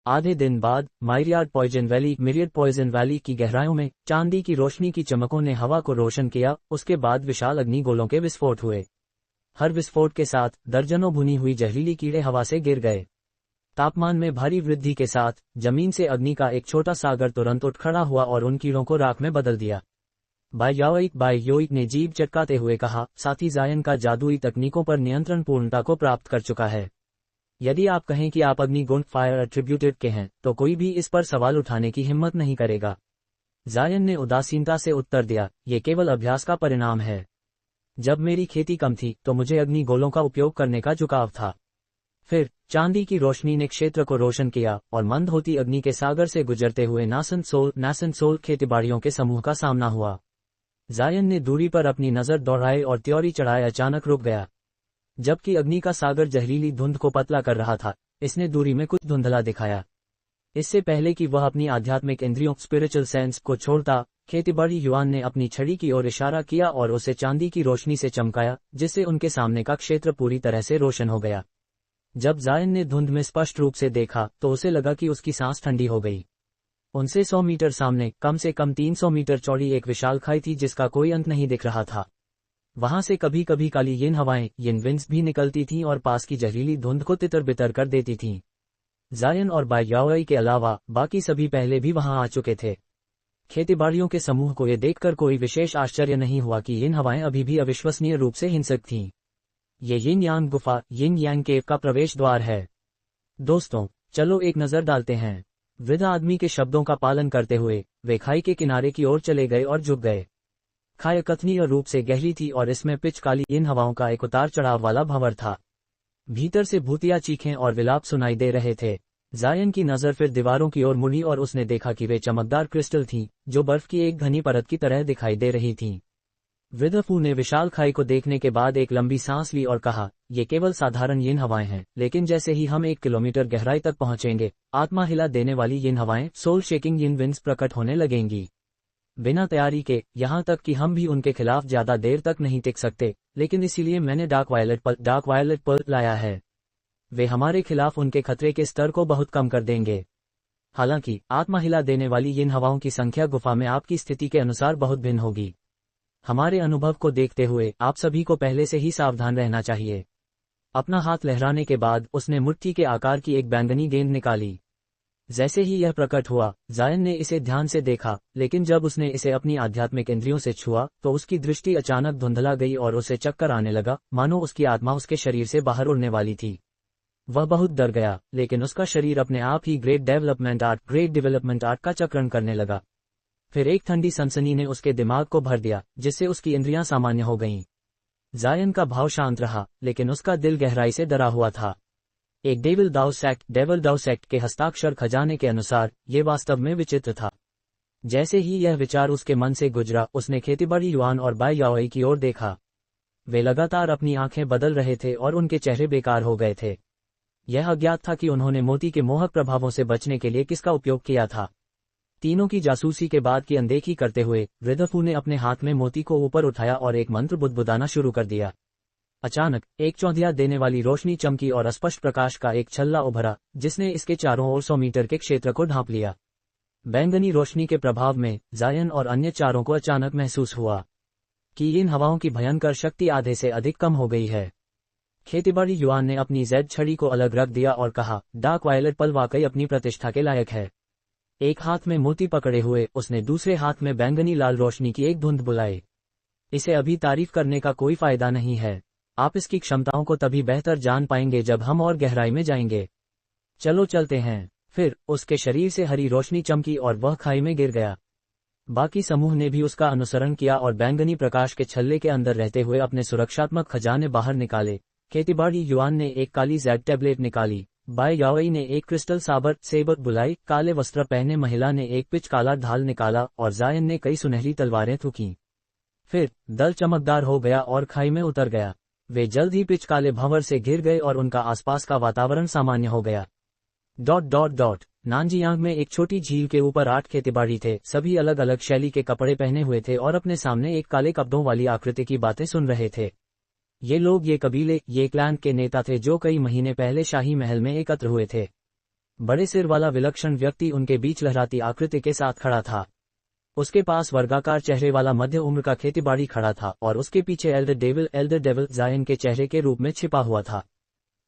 आधे दिन बाद मिरियड पॉइजन वैली की गहराइयों में चांदी की रोशनी की चमकों ने हवा को रोशन किया। उसके बाद विशाल अग्निगोलों के विस्फोट हुए। हर विस्फोट के साथ दर्जनों भुनी हुई जहरीली कीड़े हवा से गिर गए। तापमान में भारी वृद्धि के साथ जमीन से अग्नि का एक छोटा सागर तुरंत उठ खड़ा हुआ और उन कीड़ों को राख में बदल दिया। बाय योइक ने जीभ चटकाते हुए कहा, साथी जायन का जादुई तकनीकों पर नियंत्रण पूर्णता को प्राप्त कर चुका है। यदि आप कहें कि आप अग्निगुण फायर एट्रीब्यूटेड के हैं तो कोई भी इस पर सवाल उठाने की हिम्मत नहीं करेगा। जायन ने उदासीनता से उत्तर दिया, ये केवल अभ्यास का परिणाम है। जब मेरी खेती कम थी तो मुझे अग्निगोलों का उपयोग करने का झुकाव था। फिर चांदी की रोशनी ने क्षेत्र को रोशन किया और मंद होती अग्नि के सागर से गुजरते हुए नासन सोल खेतीबाड़ियों के समूह का सामना हुआ। जायन ने दूरी पर अपनी नजर दौड़ाई और त्योरी चढ़ाए अचानक रुक गया। जबकि अग्नि का सागर जहरीली धुंध को पतला कर रहा था, इसने दूरी में कुछ धुंधला दिखाया। इससे पहले कि वह अपनी आध्यात्मिक इंद्रियों स्पिरिचुअल सेंस को छोड़ता, खेतीबाड़ी युआन ने अपनी छड़ी की ओर इशारा किया और उसे चांदी की रोशनी से चमकाया, जिससे उनके सामने का क्षेत्र पूरी तरह से रोशन हो गया। जब जायन ने धुंध में स्पष्ट रूप से देखा तो उसे लगा कि उसकी सांस ठंडी हो गई। उनसे 100 मीटर सामने कम से कम 300 मीटर चौड़ी एक विशाल खाई थी जिसका कोई अंत नहीं दिख रहा था। वहां से कभी कभी काली यिन हवाएं यिन विंड्स भी निकलती थीं और पास की जहरीली धुंध को तितर बितर कर देती थीं। जायन और बाय याओई के अलावा बाकी सभी पहले भी वहां आ चुके थे। खेतीबाड़ियों के समूह को यह देखकर कोई विशेष आश्चर्य नहीं हुआ कि यिन हवाएं अभी भी अविश्वसनीय रूप से हिंसक थीं। ये यिन यांग गुफा यिन यांग केव का प्रवेश द्वार है। दोस्तों, चलो एक नजर डालते हैं। वृद्ध आदमी के शब्दों का पालन करते हुए वे खाई के किनारे की ओर चले गए और झुक गए। खाई कथनीय रूप से गहरी थी और इसमें पिच काली इन हवाओं का एक उतार चढ़ाव वाला भंवर था। भीतर से भूतिया चीखें और विलाप सुनाई दे रहे थे। जायन की नजर फिर दीवारों की ओर मुड़ी और उसने देखा कि वे चमकदार क्रिस्टल थीं, जो बर्फ की एक घनी परत की तरह दिखाई दे रही थीं। वृद्ध फू ने विशाल खाई को देखने के बाद एक लंबी सांस ली और कहा, ये केवल साधारण यिन हवाएं हैं, लेकिन जैसे ही हम 1 किलोमीटर गहराई तक पहुंचेंगे, आत्मा हिला देने वाली यिन हवाएं सोल शेकिंग यिन विंड्स प्रकट होने लगेंगी। बिना तैयारी के, यहाँ तक कि हम भी उनके खिलाफ ज्यादा देर तक नहीं टिक सकते, लेकिन इसीलिए मैंने डार्क वायलेट पर्ल लाया है। वे हमारे खिलाफ उनके खतरे के स्तर को बहुत कम कर देंगे। हालांकि आत्मा हिला देने वाली यिन हवाओं की संख्या गुफा में आपकी स्थिति के अनुसार बहुत भिन्न होगी। हमारे अनुभव को देखते हुए आप सभी को पहले से ही सावधान रहना चाहिए। अपना हाथ लहराने के बाद उसने मुट्ठी के आकार की एक बैंगनी गेंद निकाली। जैसे ही यह प्रकट हुआ, जायन ने इसे ध्यान से देखा, लेकिन जब उसने इसे अपनी आध्यात्मिक इंद्रियों से छुआ तो उसकी दृष्टि अचानक धुंधला गई और उसे चक्कर आने लगा, मानो उसकी आत्मा उसके शरीर से बाहर उड़ने वाली थी। वह बहुत डर गया, लेकिन उसका शरीर अपने आप ही ग्रेट डेवलपमेंट आर्ट का चक्रण करने लगा। फिर एक ठंडी सनसनी ने उसके दिमाग को भर दिया, जिससे उसकी इंद्रियां सामान्य हो गईं। जायन का भाव शांत रहा, लेकिन उसका दिल गहराई से डरा हुआ था। एक डेविल दाउ सेक्ट के हस्ताक्षर खजाने के अनुसार ये वास्तव में विचित्र था। जैसे ही यह विचार उसके मन से गुजरा, उसने खेतीबाड़ी युआन और बाय याओई की ओर देखा। वे लगातार अपनी आंखें बदल रहे थे और उनके चेहरे बेकार हो गए थे। यह अज्ञात था कि उन्होंने मोती के मोहक प्रभावों से बचने के लिए किसका उपयोग किया था। तीनों की जासूसी के बाद की अनदेखी करते हुए वृद्धफू ने अपने हाथ में मोती को ऊपर उठाया और एक मंत्र बुदबुदाना शुरू कर दिया। अचानक एक चौंधिया देने वाली रोशनी चमकी और अस्पष्ट प्रकाश का एक छल्ला उभरा, जिसने इसके चारों ओर 100 मीटर के क्षेत्र को ढांप लिया। बैंगनी रोशनी के प्रभाव में जायन और अन्य चारों को अचानक महसूस हुआ कि इन हवाओं की भयंकर शक्ति आधे से अधिक कम हो गई है। खेतीबाड़ी युआन ने अपनी जेड छड़ी को अलग रख दिया और कहा, डार्क वायलेट पल वाकई अपनी प्रतिष्ठा के लायक है। एक हाथ में मोती पकड़े हुए उसने दूसरे हाथ में बैंगनी लाल रोशनी की एक धुंध बुलाई। इसे अभी तारीफ करने का कोई फायदा नहीं है। आप इसकी क्षमताओं को तभी बेहतर जान पाएंगे जब हम और गहराई में जाएंगे। चलो चलते हैं। फिर उसके शरीर से हरी रोशनी चमकी और वह खाई में गिर गया। बाकी समूह ने भी उसका अनुसरण किया और बैंगनी प्रकाश के छल्ले के अंदर रहते हुए अपने सुरक्षात्मक खजाने बाहर निकाले। खेतीबाड़ी युआन ने एक काली जेड टैबलेट निकाली। बाय याओई ने एक क्रिस्टल सेबर बुलाई। काले वस्त्र पहने महिला ने एक पिच काला ढाल निकाला और जायन ने कई सुनहरी तलवारें थूकीं। फिर दल चमकदार हो गया और खाई में उतर गया। वे जल्द ही पिच काले भंवर से घिर गए और उनका आसपास का वातावरण सामान्य हो गया। नानजियांग में एक छोटी झील के ऊपर 8 खेतीबाड़ी थे। सभी अलग अलग शैली के कपड़े पहने हुए थे और अपने सामने एक काले कपड़ों वाली आकृति की बातें सुन रहे थे। ये लोग ये कबीले, ये क्लैन के नेता थे जो कई महीने पहले शाही महल में एकत्र हुए थे। बड़े सिर वाला विलक्षण व्यक्ति उनके बीच लहराती आकृति के साथ खड़ा था। उसके पास वर्गाकार चेहरे वाला मध्य उम्र का खेतीबाड़ी खड़ा था और उसके पीछे एल्डर डेविल जायन के चेहरे के रूप में छिपा हुआ था।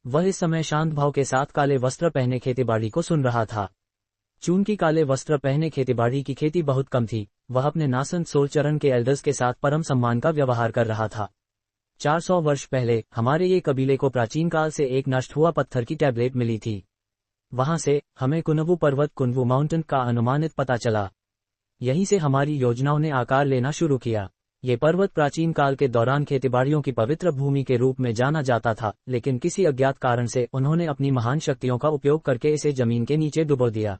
वह इस समय शांत भाव के साथ काले वस्त्र पहने खेतीबाड़ी को सुन रहा था। चूंकि काले वस्त्र पहने खेतीबाड़ी की खेती बहुत कम थी, वह अपने नासंत सोलचरण के एल्डर्स के साथ परम सम्मान का व्यवहार कर रहा था। 400 वर्ष पहले हमारे ये कबीले को प्राचीन काल से एक नष्ट हुआ पत्थर की टैबलेट मिली थी। वहां से हमें कुनवु पर्वत कुनवु माउंटेन का अनुमानित पता चला। यहीं से हमारी योजनाओं ने आकार लेना शुरू किया। ये पर्वत प्राचीन काल के दौरान खेतीबाड़ियों की पवित्र भूमि के रूप में जाना जाता था, लेकिन किसी अज्ञात कारण से उन्होंने अपनी महान शक्तियों का उपयोग करके इसे जमीन के नीचे डुबो दिया।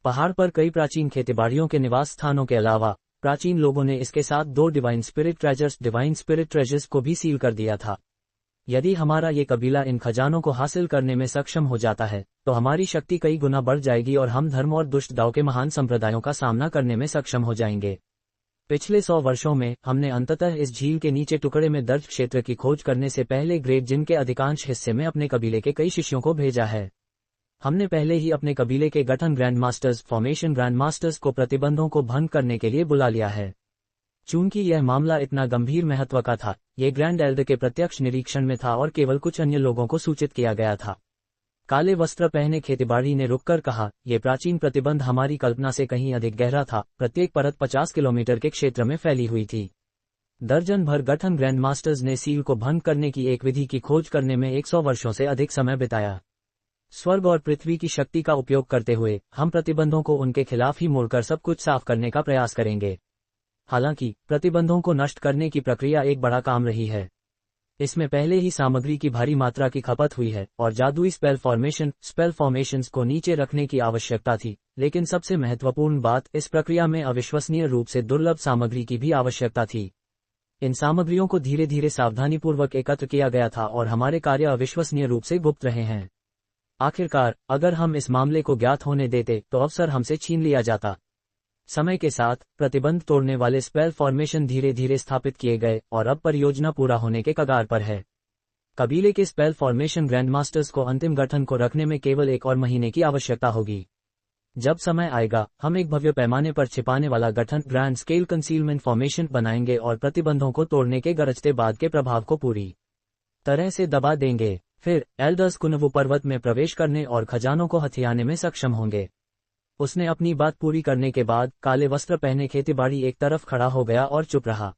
पहाड़ पर कई प्राचीन खेतीबाड़ियों के निवास स्थानों के अलावा प्राचीन लोगों ने इसके साथ 2 डिवाइन स्पिरिट ट्रेजर्स को भी सील कर दिया था। यदि हमारा ये कबीला इन खजानों को हासिल करने में सक्षम हो जाता है, तो हमारी शक्ति कई गुना बढ़ जाएगी और हम धर्म और दुष्ट दाव के महान संप्रदायों का सामना करने में सक्षम हो जाएंगे। पिछले 100 वर्षों में हमने अंततः इस झील के नीचे टुकड़े में दर्ज क्षेत्र की खोज करने से पहले ग्रेट जिन के अधिकांश हिस्से में अपने कबीले के कई शिष्यों को भेजा है। हमने पहले ही अपने कबीले के गठन फॉर्मेशन ग्रैंड मास्टर्स को प्रतिबंधों को भंग करने के लिए बुला लिया है। चूंकि यह मामला इतना गंभीर महत्व का था, ये ग्रैंड एल्डर के प्रत्यक्ष निरीक्षण में था और केवल कुछ अन्य लोगों को सूचित किया गया था। काले वस्त्र पहने खेतीबाड़ी ने रुककर कहा, ये प्राचीन प्रतिबंध हमारी कल्पना से कहीं अधिक गहरा था। प्रत्येक परत 50 किलोमीटर के क्षेत्र में फैली हुई थी। दर्जन भर गठन ग्रैंड मास्टर्स ने सील को भंग करने की एक विधि की खोज करने में 100 वर्षों से अधिक समय बिताया। स्वर्ग और पृथ्वी की शक्ति का उपयोग करते हुए हम प्रतिबंधों को उनके खिलाफ ही मोड़कर सब कुछ साफ करने का प्रयास करेंगे। हालांकि प्रतिबंधों को नष्ट करने की प्रक्रिया एक बड़ा काम रही है। इसमें पहले ही सामग्री की भारी मात्रा की खपत हुई है और जादुई स्पेल फॉर्मेशंस को नीचे रखने की आवश्यकता थी। लेकिन सबसे महत्वपूर्ण बात, इस प्रक्रिया में अविश्वसनीय रूप से दुर्लभ सामग्री की भी आवश्यकता थी। इन सामग्रियों को धीरे धीरे सावधानीपूर्वक एकत्र किया गया था और हमारे कार्य अविश्वसनीय रूप से गुप्त रहे हैं। आखिरकार अगर हम इस मामले को ज्ञात होने देते तो अवसर हमसे छीन लिया जाता। समय के साथ प्रतिबंध तोड़ने वाले स्पेल फॉर्मेशन धीरे धीरे स्थापित किए गए और अब परियोजना पूरा होने के कगार पर है। कबीले के स्पेल फॉर्मेशन ग्रैंड मास्टर्स को अंतिम गठन को रखने में केवल 1 और महीने की आवश्यकता होगी। जब समय आएगा, हम एक भव्य पैमाने पर छिपाने वाला गठन ग्रैंड स्केल कंसीलमेंट फॉर्मेशन बनाएंगे और प्रतिबंधों को तोड़ने के गरजते बाद के प्रभाव को पूरी तरह से दबा देंगे। फिर एल्डर्स कुनवु पर्वत में प्रवेश करने और खजानों को हथियाने में सक्षम होंगे। उसने अपनी बात पूरी करने के बाद काले वस्त्र पहने खेतीबाड़ी एक तरफ खड़ा हो गया और चुप रहा।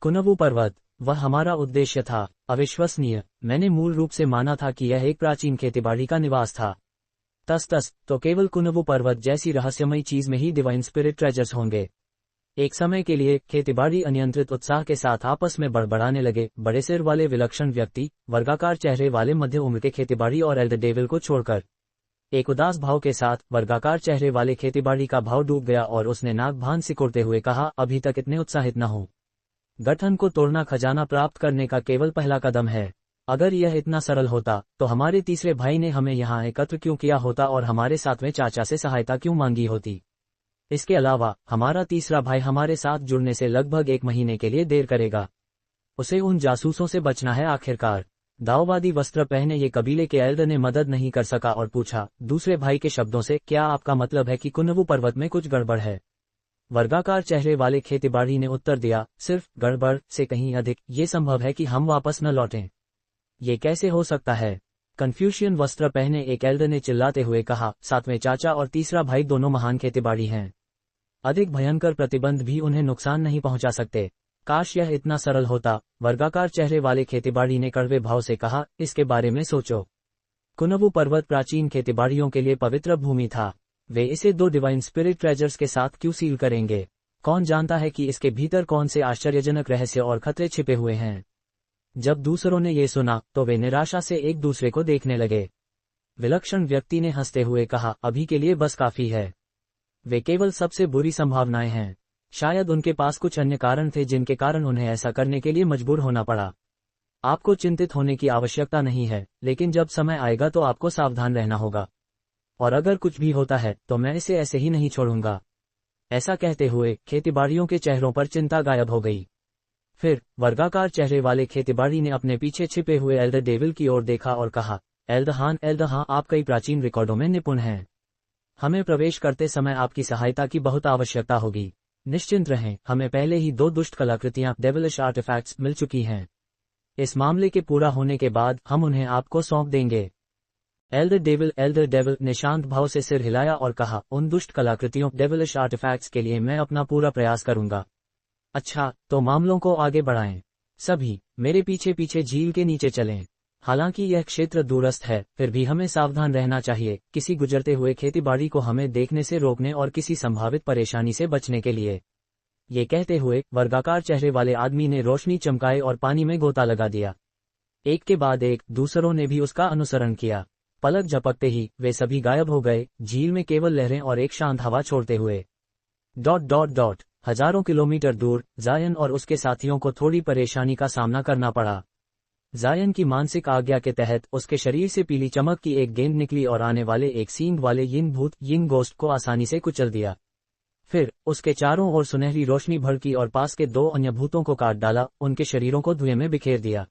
कुनवु पर्वत, वह हमारा उद्देश्य था। अविश्वसनीय। मैंने मूल रूप से माना था कि यह एक प्राचीन खेतीबाड़ी का निवास था। तो केवल कुनवु पर्वत जैसी रहस्यमयी चीज में ही डिवाइन स्पिरिट ट्रेजर्स होंगे। एक समय के लिए खेतीबाड़ी अनियंत्रित उत्साह के साथ आपस में बड़बड़ाने लगे। बड़े सिर वाले विलक्षण व्यक्ति, वर्गाकार चेहरे वाले मध्य उम्र के खेतीबाड़ी और एल्डर डेविल को छोड़कर एक उदास भाव के साथ वर्गाकार चेहरे वाले खेतीबाड़ी का भाव डूब गया और उसने नाक भान सिकोड़ते हुए कहा, अभी तक इतने उत्साहित न हो। गठन को तोड़ना खजाना प्राप्त करने का केवल पहला कदम है। अगर यह इतना सरल होता तो हमारे तीसरे भाई ने हमें यहाँ एकत्र क्यों किया होता और हमारे 7वें चाचा से सहायता क्यों मांगी होती। इसके अलावा हमारा तीसरा भाई हमारे साथ जुड़ने से लगभग 1 महीने के लिए देर करेगा। उसे उन जासूसों से बचना है। आखिरकार दाववादी वस्त्र पहने ये कबीले के एल्डर ने मदद नहीं कर सका और पूछा दूसरे भाई के शब्दों से, क्या आपका मतलब है कि कुनवु पर्वत में कुछ गड़बड़ है? वर्गाकार चेहरे वाले खेतीबाड़ी ने उत्तर दिया, सिर्फ गड़बड़ से कहीं अधिक। ये संभव है कि हम वापस न लौटें। ये कैसे हो सकता है? कन्फ्यूशियन वस्त्र पहने एक एल्डर ने चिल्लाते हुए कहा, 7वें चाचा और तीसरा भाई दोनों महान खेतीबाड़ी हैं। अधिक भयंकर प्रतिबंध भी उन्हें नुकसान नहीं पहुंचा सकते। काश यह इतना सरल होता। वर्गाकार चेहरे वाले खेतीबाड़ी ने कड़वे भाव से कहा, इसके बारे में सोचो। कुनवु पर्वत प्राचीन खेतीबाड़ियों के लिए पवित्र भूमि था। वे इसे 2 डिवाइन स्पिरिट ट्रेजर्स के साथ क्यों सील करेंगे? कौन जानता है कि इसके भीतर कौन से आश्चर्यजनक रहस्य और खतरे छिपे हुए हैं। जब दूसरों ने ये सुना तो वे निराशा से एक दूसरे को देखने लगे। विलक्षण व्यक्ति ने हंसते हुए कहा, अभी के लिए बस काफी है। वे केवल सबसे बुरी संभावनाएं हैं। शायद उनके पास कुछ अन्य कारण थे जिनके कारण उन्हें ऐसा करने के लिए मजबूर होना पड़ा। आपको चिंतित होने की आवश्यकता नहीं है, लेकिन जब समय आएगा तो आपको सावधान रहना होगा। और अगर कुछ भी होता है तो मैं इसे ऐसे ही नहीं छोड़ूंगा। ऐसा कहते हुए खेतीबाड़ियों के चेहरों पर चिंता गायब हो गई। फिर वर्गाकार चेहरे वाले खेतीबाड़ी ने अपने पीछे छिपे हुए एल्डर डेविल की ओर देखा और कहा, एल्दहान, आप कई प्राचीन रिकॉर्डों में निपुण हैं। हमें प्रवेश करते समय आपकी सहायता की बहुत आवश्यकता होगी। निश्चिंत रहें, हमें पहले ही 2 दुष्ट कलाकृतियां डेविलिश आर्टिफैक्ट्स मिल चुकी हैं। इस मामले के पूरा होने के बाद हम उन्हें आपको सौंप देंगे। एल्डर डेविल ने शांत भाव से सिर हिलाया और कहा, उन दुष्ट कलाकृतियों डेविलिश आर्टिफैक्ट्स के लिए मैं अपना पूरा प्रयास करूंगा। अच्छा, तो मामलों को आगे बढ़ाएं। सभी मेरे पीछे पीछे झील के नीचे चलें। हालांकि यह क्षेत्र दूरस्थ है, फिर भी हमें सावधान रहना चाहिए, किसी गुजरते हुए खेतीबाड़ी को हमें देखने से रोकने और किसी संभावित परेशानी से बचने के लिए। ये कहते हुए वर्गाकार चेहरे वाले आदमी ने रोशनी चमकाए और पानी में गोता लगा दिया। एक के बाद एक दूसरों ने भी उसका अनुसरण किया। पलक झपकते ही वे सभी गायब हो गए, झील में केवल लहरें और एक शांत हवा छोड़ते हुए। हजारों किलोमीटर दूर जायन और उसके साथियों को थोड़ी परेशानी का सामना करना पड़ा। जायन की मानसिक आज्ञा के तहत उसके शरीर से पीली चमक की एक गेंद निकली और आने वाले एक सींग वाले यिंग गोस्ट को आसानी से कुचल दिया। फिर उसके चारों ओर सुनहरी रोशनी भड़की और पास के 2 अन्य भूतों को काट डाला, उनके शरीरों को धुएं में बिखेर दिया।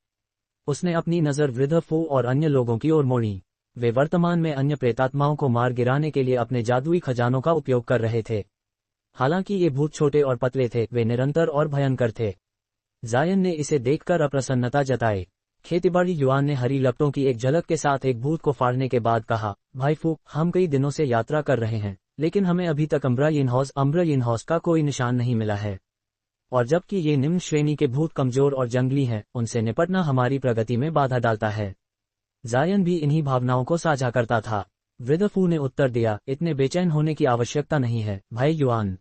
उसने अपनी नजर वृद्ध फू और अन्य लोगों की ओर मोड़ी। वे वर्तमान में अन्य प्रेतात्माओं को मार गिराने के लिए अपने जादुई खजानों का उपयोग कर रहे थे। हालांकि ये भूत छोटे और पतले थे, वे निरंतर और भयंकर थे। जायन ने इसे देखकर अप्रसन्नता जताई। खेतीबाड़ी युवान ने हरी लपटों की एक झलक के साथ एक भूत को फाड़ने के बाद कहा, भाई फू, हम कई दिनों से यात्रा कर रहे हैं, लेकिन हमें अभी तक अम्ब्रा यिनहॉस का कोई निशान नहीं मिला है। और जबकि ये निम्न श्रेणी के भूत कमजोर और जंगली हैं, उनसे निपटना हमारी प्रगति में बाधा डालता है। जायन भी इन्हीं भावनाओं को साझा करता था। वृद्ध फू ने उत्तर दिया, इतने बेचैन होने की आवश्यकता नहीं है भाई युआन।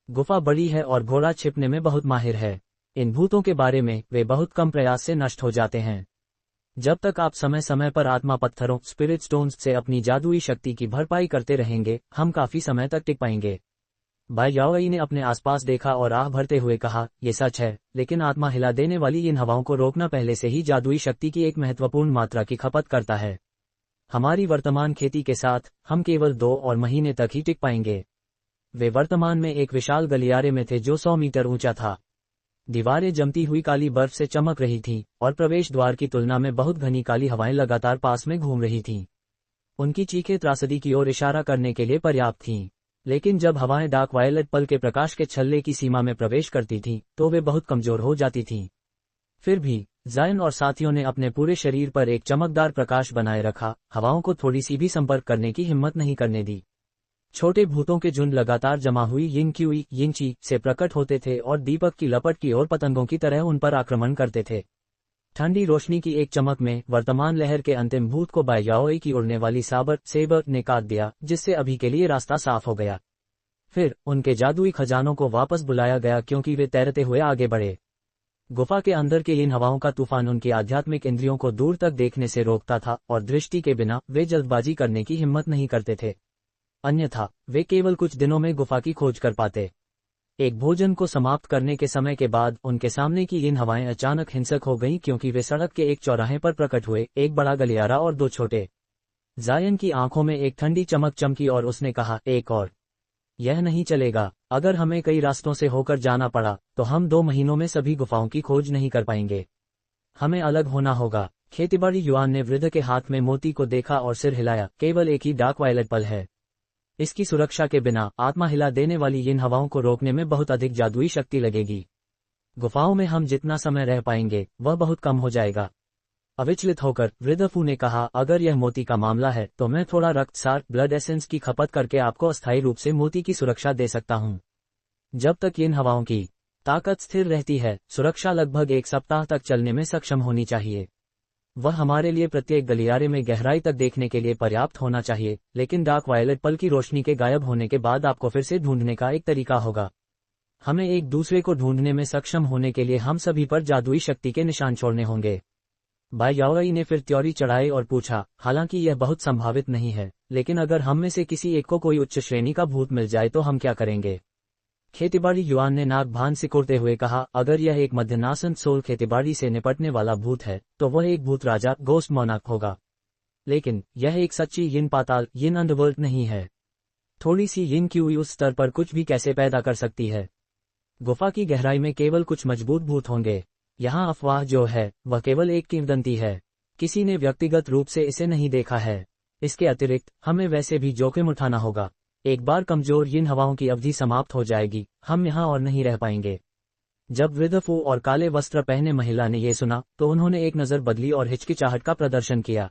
गुफा बड़ी है और घोड़ा छिपने में बहुत माहिर है। इन भूतों के बारे में वे बहुत कम प्रयास से नष्ट हो जाते हैं। जब तक आप समय समय पर आत्मा पत्थरों स्पिरिट स्टोन्स से अपनी जादुई शक्ति की भरपाई करते रहेंगे, हम काफी समय तक टिक पाएंगे। भाई याओई ने अपने आसपास देखा और आह भरते हुए कहा, ये सच है, लेकिन आत्मा हिला देने वाली इन हवाओं को रोकना पहले से ही जादुई शक्ति की एक महत्वपूर्ण मात्रा की खपत करता है। हमारी वर्तमान खेती के साथ हम केवल 2 और महीने तक ही टिक पाएंगे। वे वर्तमान में एक विशाल गलियारे में थे जो 100 मीटर ऊंचा था। दीवारें जमती हुई काली बर्फ से चमक रही थीं और प्रवेश द्वार की तुलना में बहुत घनी काली हवाएं लगातार पास में घूम रही थीं। उनकी चीखें त्रासदी की ओर इशारा करने के लिए पर्याप्त थीं, लेकिन जब हवाएं डार्क वायलेट पल के प्रकाश के छल्ले की सीमा में प्रवेश करती थीं, तो वे बहुत कमजोर हो जाती थीं। फिर भी जायन और साथियों ने अपने पूरे शरीर पर एक चमकदार प्रकाश बनाए रखा, हवाओं को थोड़ी सी भी संपर्क करने की हिम्मत नहीं करने दी। छोटे भूतों के झुंड लगातार जमा हुई यिंची से प्रकट होते थे और दीपक की लपट की ओर पतंगों की तरह उन पर आक्रमण करते थे। ठंडी रोशनी की एक चमक में वर्तमान लहर के अंतिम भूत को बाय याओई की उड़ने वाली सेबर ने काट दिया, जिससे अभी के लिए रास्ता साफ हो गया। फिर उनके जादुई खजानों को वापस बुलाया गया क्योंकि वे तैरते हुए आगे बढ़े। गुफा के अंदर के इन हवाओं का तूफान उनकी आध्यात्मिक इंद्रियों को दूर तक देखने से रोकता था और दृष्टि के बिना वे जल्दबाजी करने की हिम्मत नहीं करते थे। अन्यथा वे केवल कुछ दिनों में गुफा की खोज कर पाते। एक भोजन को समाप्त करने के समय के बाद उनके सामने की इन हवाएं अचानक हिंसक हो गईं क्योंकि वे सड़क के एक चौराहे पर प्रकट हुए, एक बड़ा गलियारा और 2 छोटे। जायन की आंखों में एक ठंडी चमक चमकी और उसने कहा, एक और। यह नहीं चलेगा। अगर हमें कई रास्तों से होकर जाना पड़ा तो हम 2 महीनों में सभी गुफाओं की खोज नहीं कर पाएंगे। हमें अलग होना होगा। खेतीबाड़ी युवान ने वृद्ध के हाथ में मोती को देखा और सिर हिलाया, केवल एक ही डार्क वायलेट पल है। इसकी सुरक्षा के बिना आत्मा हिला देने वाली इन हवाओं को रोकने में बहुत अधिक जादुई शक्ति लगेगी। गुफाओं में हम जितना समय रह पाएंगे वह बहुत कम हो जाएगा। अविचलित होकर वृद्ध फू ने कहा, अगर यह मोती का मामला है तो मैं थोड़ा रक्तसार ब्लड एसेंस की खपत करके आपको अस्थायी रूप से मोती की सुरक्षा दे सकता हूं। जब तक इन हवाओं की ताकत स्थिर रहती है, सुरक्षा लगभग 1 सप्ताह तक चलने में सक्षम होनी चाहिए। वह हमारे लिए प्रत्येक गलियारे में गहराई तक देखने के लिए पर्याप्त होना चाहिए, लेकिन डार्क वायलेट पल की रोशनी के गायब होने के बाद आपको फिर से ढूंढने का एक तरीका होगा। हमें एक दूसरे को ढूंढने में सक्षम होने के लिए हम सभी पर जादुई शक्ति के निशान छोड़ने होंगे। बाय याओई ने फिर त्योरी चढ़ाई और पूछा, हालांकि यह बहुत संभावित नहीं है, लेकिन अगर हम में से किसी एक को कोई उच्च श्रेणी का भूत मिल जाए तो हम क्या करेंगे? खेतीबाड़ी युवान ने नाक भान सिकुड़ते हुए कहा, अगर यह एक मध्यनासन सोल खेतीबाड़ी से निपटने वाला भूत है तो वह एक भूत राजा गोस्ट मोनाक होगा। लेकिन यह एक सच्ची यिन पाताल यिन अंडरवर्ल्ड नहीं है। थोड़ी सी यिन क्यूई उस स्तर पर कुछ भी कैसे पैदा कर सकती है? गुफा की गहराई में केवल कुछ मजबूत भूत होंगे। यहाँ अफवाह जो है वह केवल एक किंवदंती है। किसी ने व्यक्तिगत रूप से इसे नहीं देखा है। इसके अतिरिक्त हमें वैसे भी जोखिम उठाना होगा। एक बार कमजोर यिन हवाओं की अवधि समाप्त हो जाएगी, हम यहाँ और नहीं रह पाएंगे। जब वृद्ध फू और काले वस्त्र पहने महिला ने ये सुना तो उन्होंने एक नज़र बदली और हिचकिचाहट का प्रदर्शन किया।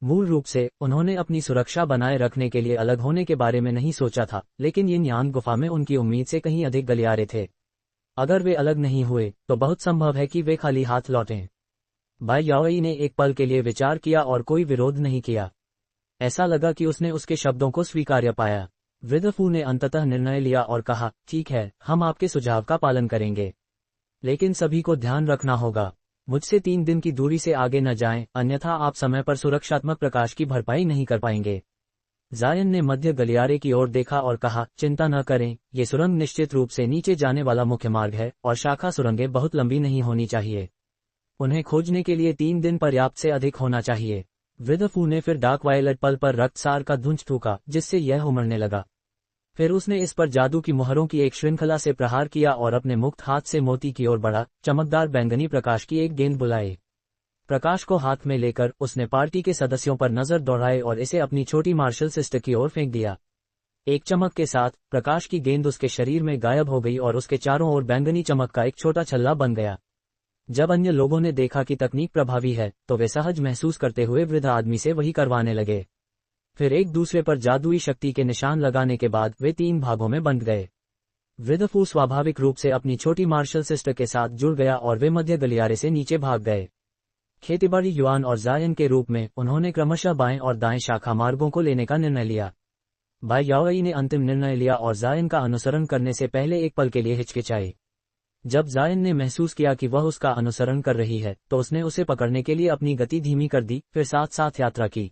मूल रूप से उन्होंने अपनी सुरक्षा बनाए रखने के लिए अलग होने के बारे में नहीं सोचा था, लेकिन यिन यांग गुफा में उनकी उम्मीद से कहीं अधिक गलियारे थे। अगर वे अलग नहीं हुए तो बहुत संभव है कि वे खाली हाथ लौटें। बाई याओई ने एक पल के लिए विचार किया और कोई विरोध नहीं किया। ऐसा लगा कि उसने उसके शब्दों को स्वीकार्य पाया। वृद्ध फू ने अंततः निर्णय लिया और कहा, ठीक है, हम आपके सुझाव का पालन करेंगे, लेकिन सभी को ध्यान रखना होगा। मुझसे 3 दिन की दूरी से आगे न जाएं, अन्यथा आप समय पर सुरक्षात्मक प्रकाश की भरपाई नहीं कर पाएंगे। जायन ने मध्य गलियारे की ओर देखा और कहा, चिंता न करें, ये सुरंग निश्चित रूप से नीचे जाने वाला मुख्य मार्ग है और शाखा सुरंगें बहुत लंबी नहीं होनी चाहिए। उन्हें खोजने के लिए 3 दिन पर्याप्त से अधिक होना चाहिए। वृद्ध फू ने फिर डार्क वायलेट पल पर रक्तसार का धुंच थूका, जिससे यह उमड़ने लगा। फिर उसने इस पर जादू की मुहरों की एक श्रृंखला से प्रहार किया और अपने मुक्त हाथ से मोती की ओर बढ़ा, चमकदार बैंगनी प्रकाश की एक गेंद बुलाई। प्रकाश को हाथ में लेकर उसने पार्टी के सदस्यों पर नजर दौड़ाई और इसे अपनी छोटी मार्शल सिस्टर की ओर फेंक दिया। एक चमक के साथ प्रकाश की गेंद उसके शरीर में गायब हो गई और उसके चारों ओर बैंगनी चमक का एक छोटा छल्ला बन गया। जब अन्य लोगों ने देखा कि तकनीक प्रभावी है तो वे सहज महसूस करते हुए वृद्ध आदमी से वही करवाने लगे। फिर एक दूसरे पर जादुई शक्ति के निशान लगाने के बाद वे 3 भागों में बंट गए। वृद्ध फू स्वाभाविक रूप से अपनी छोटी मार्शल सिस्टर के साथ जुड़ गया और वे मध्य गलियारे से नीचे भाग गए। खेतीबाड़ी युआन और जायन के रूप में उन्होंने क्रमशः बाएं और दाएं शाखा मार्गों को लेने का निर्णय लिया। बाई याओई ने अंतिम निर्णय लिया और जायन का अनुसरण करने से पहले एक पल के लिए हिचकिचाई। जब जायन ने महसूस किया कि वह उसका अनुसरण कर रही है तो उसने उसे पकड़ने के लिए अपनी गति धीमी कर दी, फिर साथ साथ यात्रा की।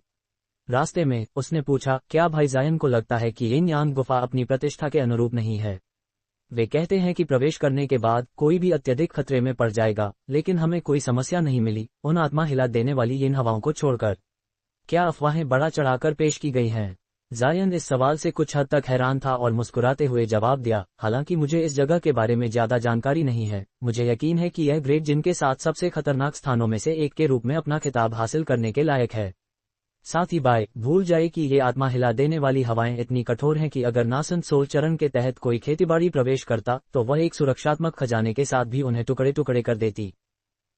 रास्ते में उसने पूछा, क्या भाई जायन को लगता है कि यिन यांग गुफा अपनी प्रतिष्ठा के अनुरूप नहीं है? वे कहते हैं कि प्रवेश करने के बाद कोई भी अत्यधिक खतरे में पड़ जाएगा, लेकिन हमें कोई समस्या नहीं मिली उन आत्मा हिला देने वाली यिन हवाओं को छोड़कर। क्या अफवाहें बढ़ा चढ़ाकर पेश की गई हैं? जायन इस सवाल से कुछ हद तक हैरान था और मुस्कुराते हुए जवाब दिया, हालांकि मुझे इस जगह के बारे में ज्यादा जानकारी नहीं है। मुझे यकीन है कि यह ग्रेट जिन के साथ सबसे खतरनाक स्थानों में से एक के रूप में अपना खिताब हासिल करने के लायक है। साथ ही बाय भूल जाए कि ये आत्मा हिला देने वाली हवाएं इतनी कठोर हैं कि अगर नासन सोल चरण के तहत कोई खेतीबाड़ी प्रवेश करता तो वह एक सुरक्षात्मक खजाने के साथ भी उन्हें टुकड़े टुकड़े कर देती।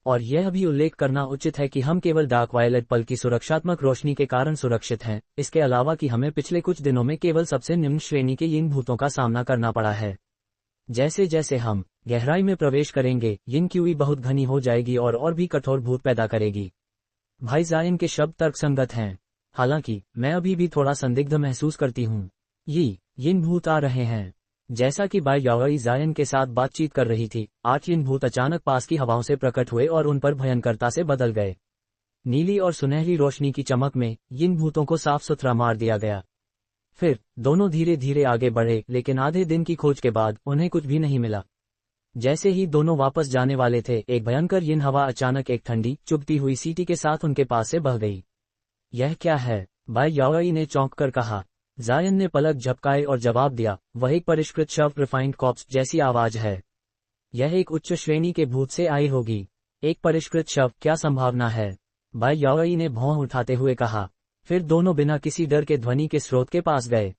और यह भी उल्लेख करना उचित है कि हम केवल डार्क वायलेट पल की सुरक्षात्मक रोशनी के कारण सुरक्षित हैं, इसके अलावा कि हमें पिछले कुछ दिनों में केवल सबसे निम्न श्रेणी के यिन भूतों का सामना करना पड़ा है। जैसे जैसे हम गहराई में प्रवेश करेंगे, यिन क्यूई बहुत घनी हो जाएगी और भी कठोर भूत पैदा करेगी। भाई जायन के शब्द तर्कसंगत हैं, हालांकि मैं अभी भी थोड़ा संदिग्ध महसूस करती हूँ। यिन भूत आ रहे हैं। जैसा कि बाई याओई जायन के साथ बातचीत कर रही थी, 8 यिन भूत अचानक पास की हवाओं से प्रकट हुए और उन पर भयंकरता से बदल गए। नीली और सुनहरी रोशनी की चमक में यिन भूतों को साफ सुथरा मार दिया गया। फिर दोनों धीरे धीरे आगे बढ़े, लेकिन आधे दिन की खोज के बाद उन्हें कुछ भी नहीं मिला। जैसे ही दोनों वापस जाने वाले थे, एक भयंकर यिन हवा अचानक एक ठंडी चुभती हुई सीटी के साथ उनके पास से बह गई। यह क्या है? बाई याओई ने चौंक कर कहा। जायन ने पलक झपकाए और जवाब दिया, वह एक परिष्कृत शव, रिफाइंड कॉप्स जैसी आवाज है। यह एक उच्च श्रेणी के भूत से आई होगी। एक परिष्कृत शव, क्या संभावना है? बाई याओई ने भौं उठाते हुए कहा। फिर दोनों बिना किसी डर के ध्वनि के स्रोत के पास गए।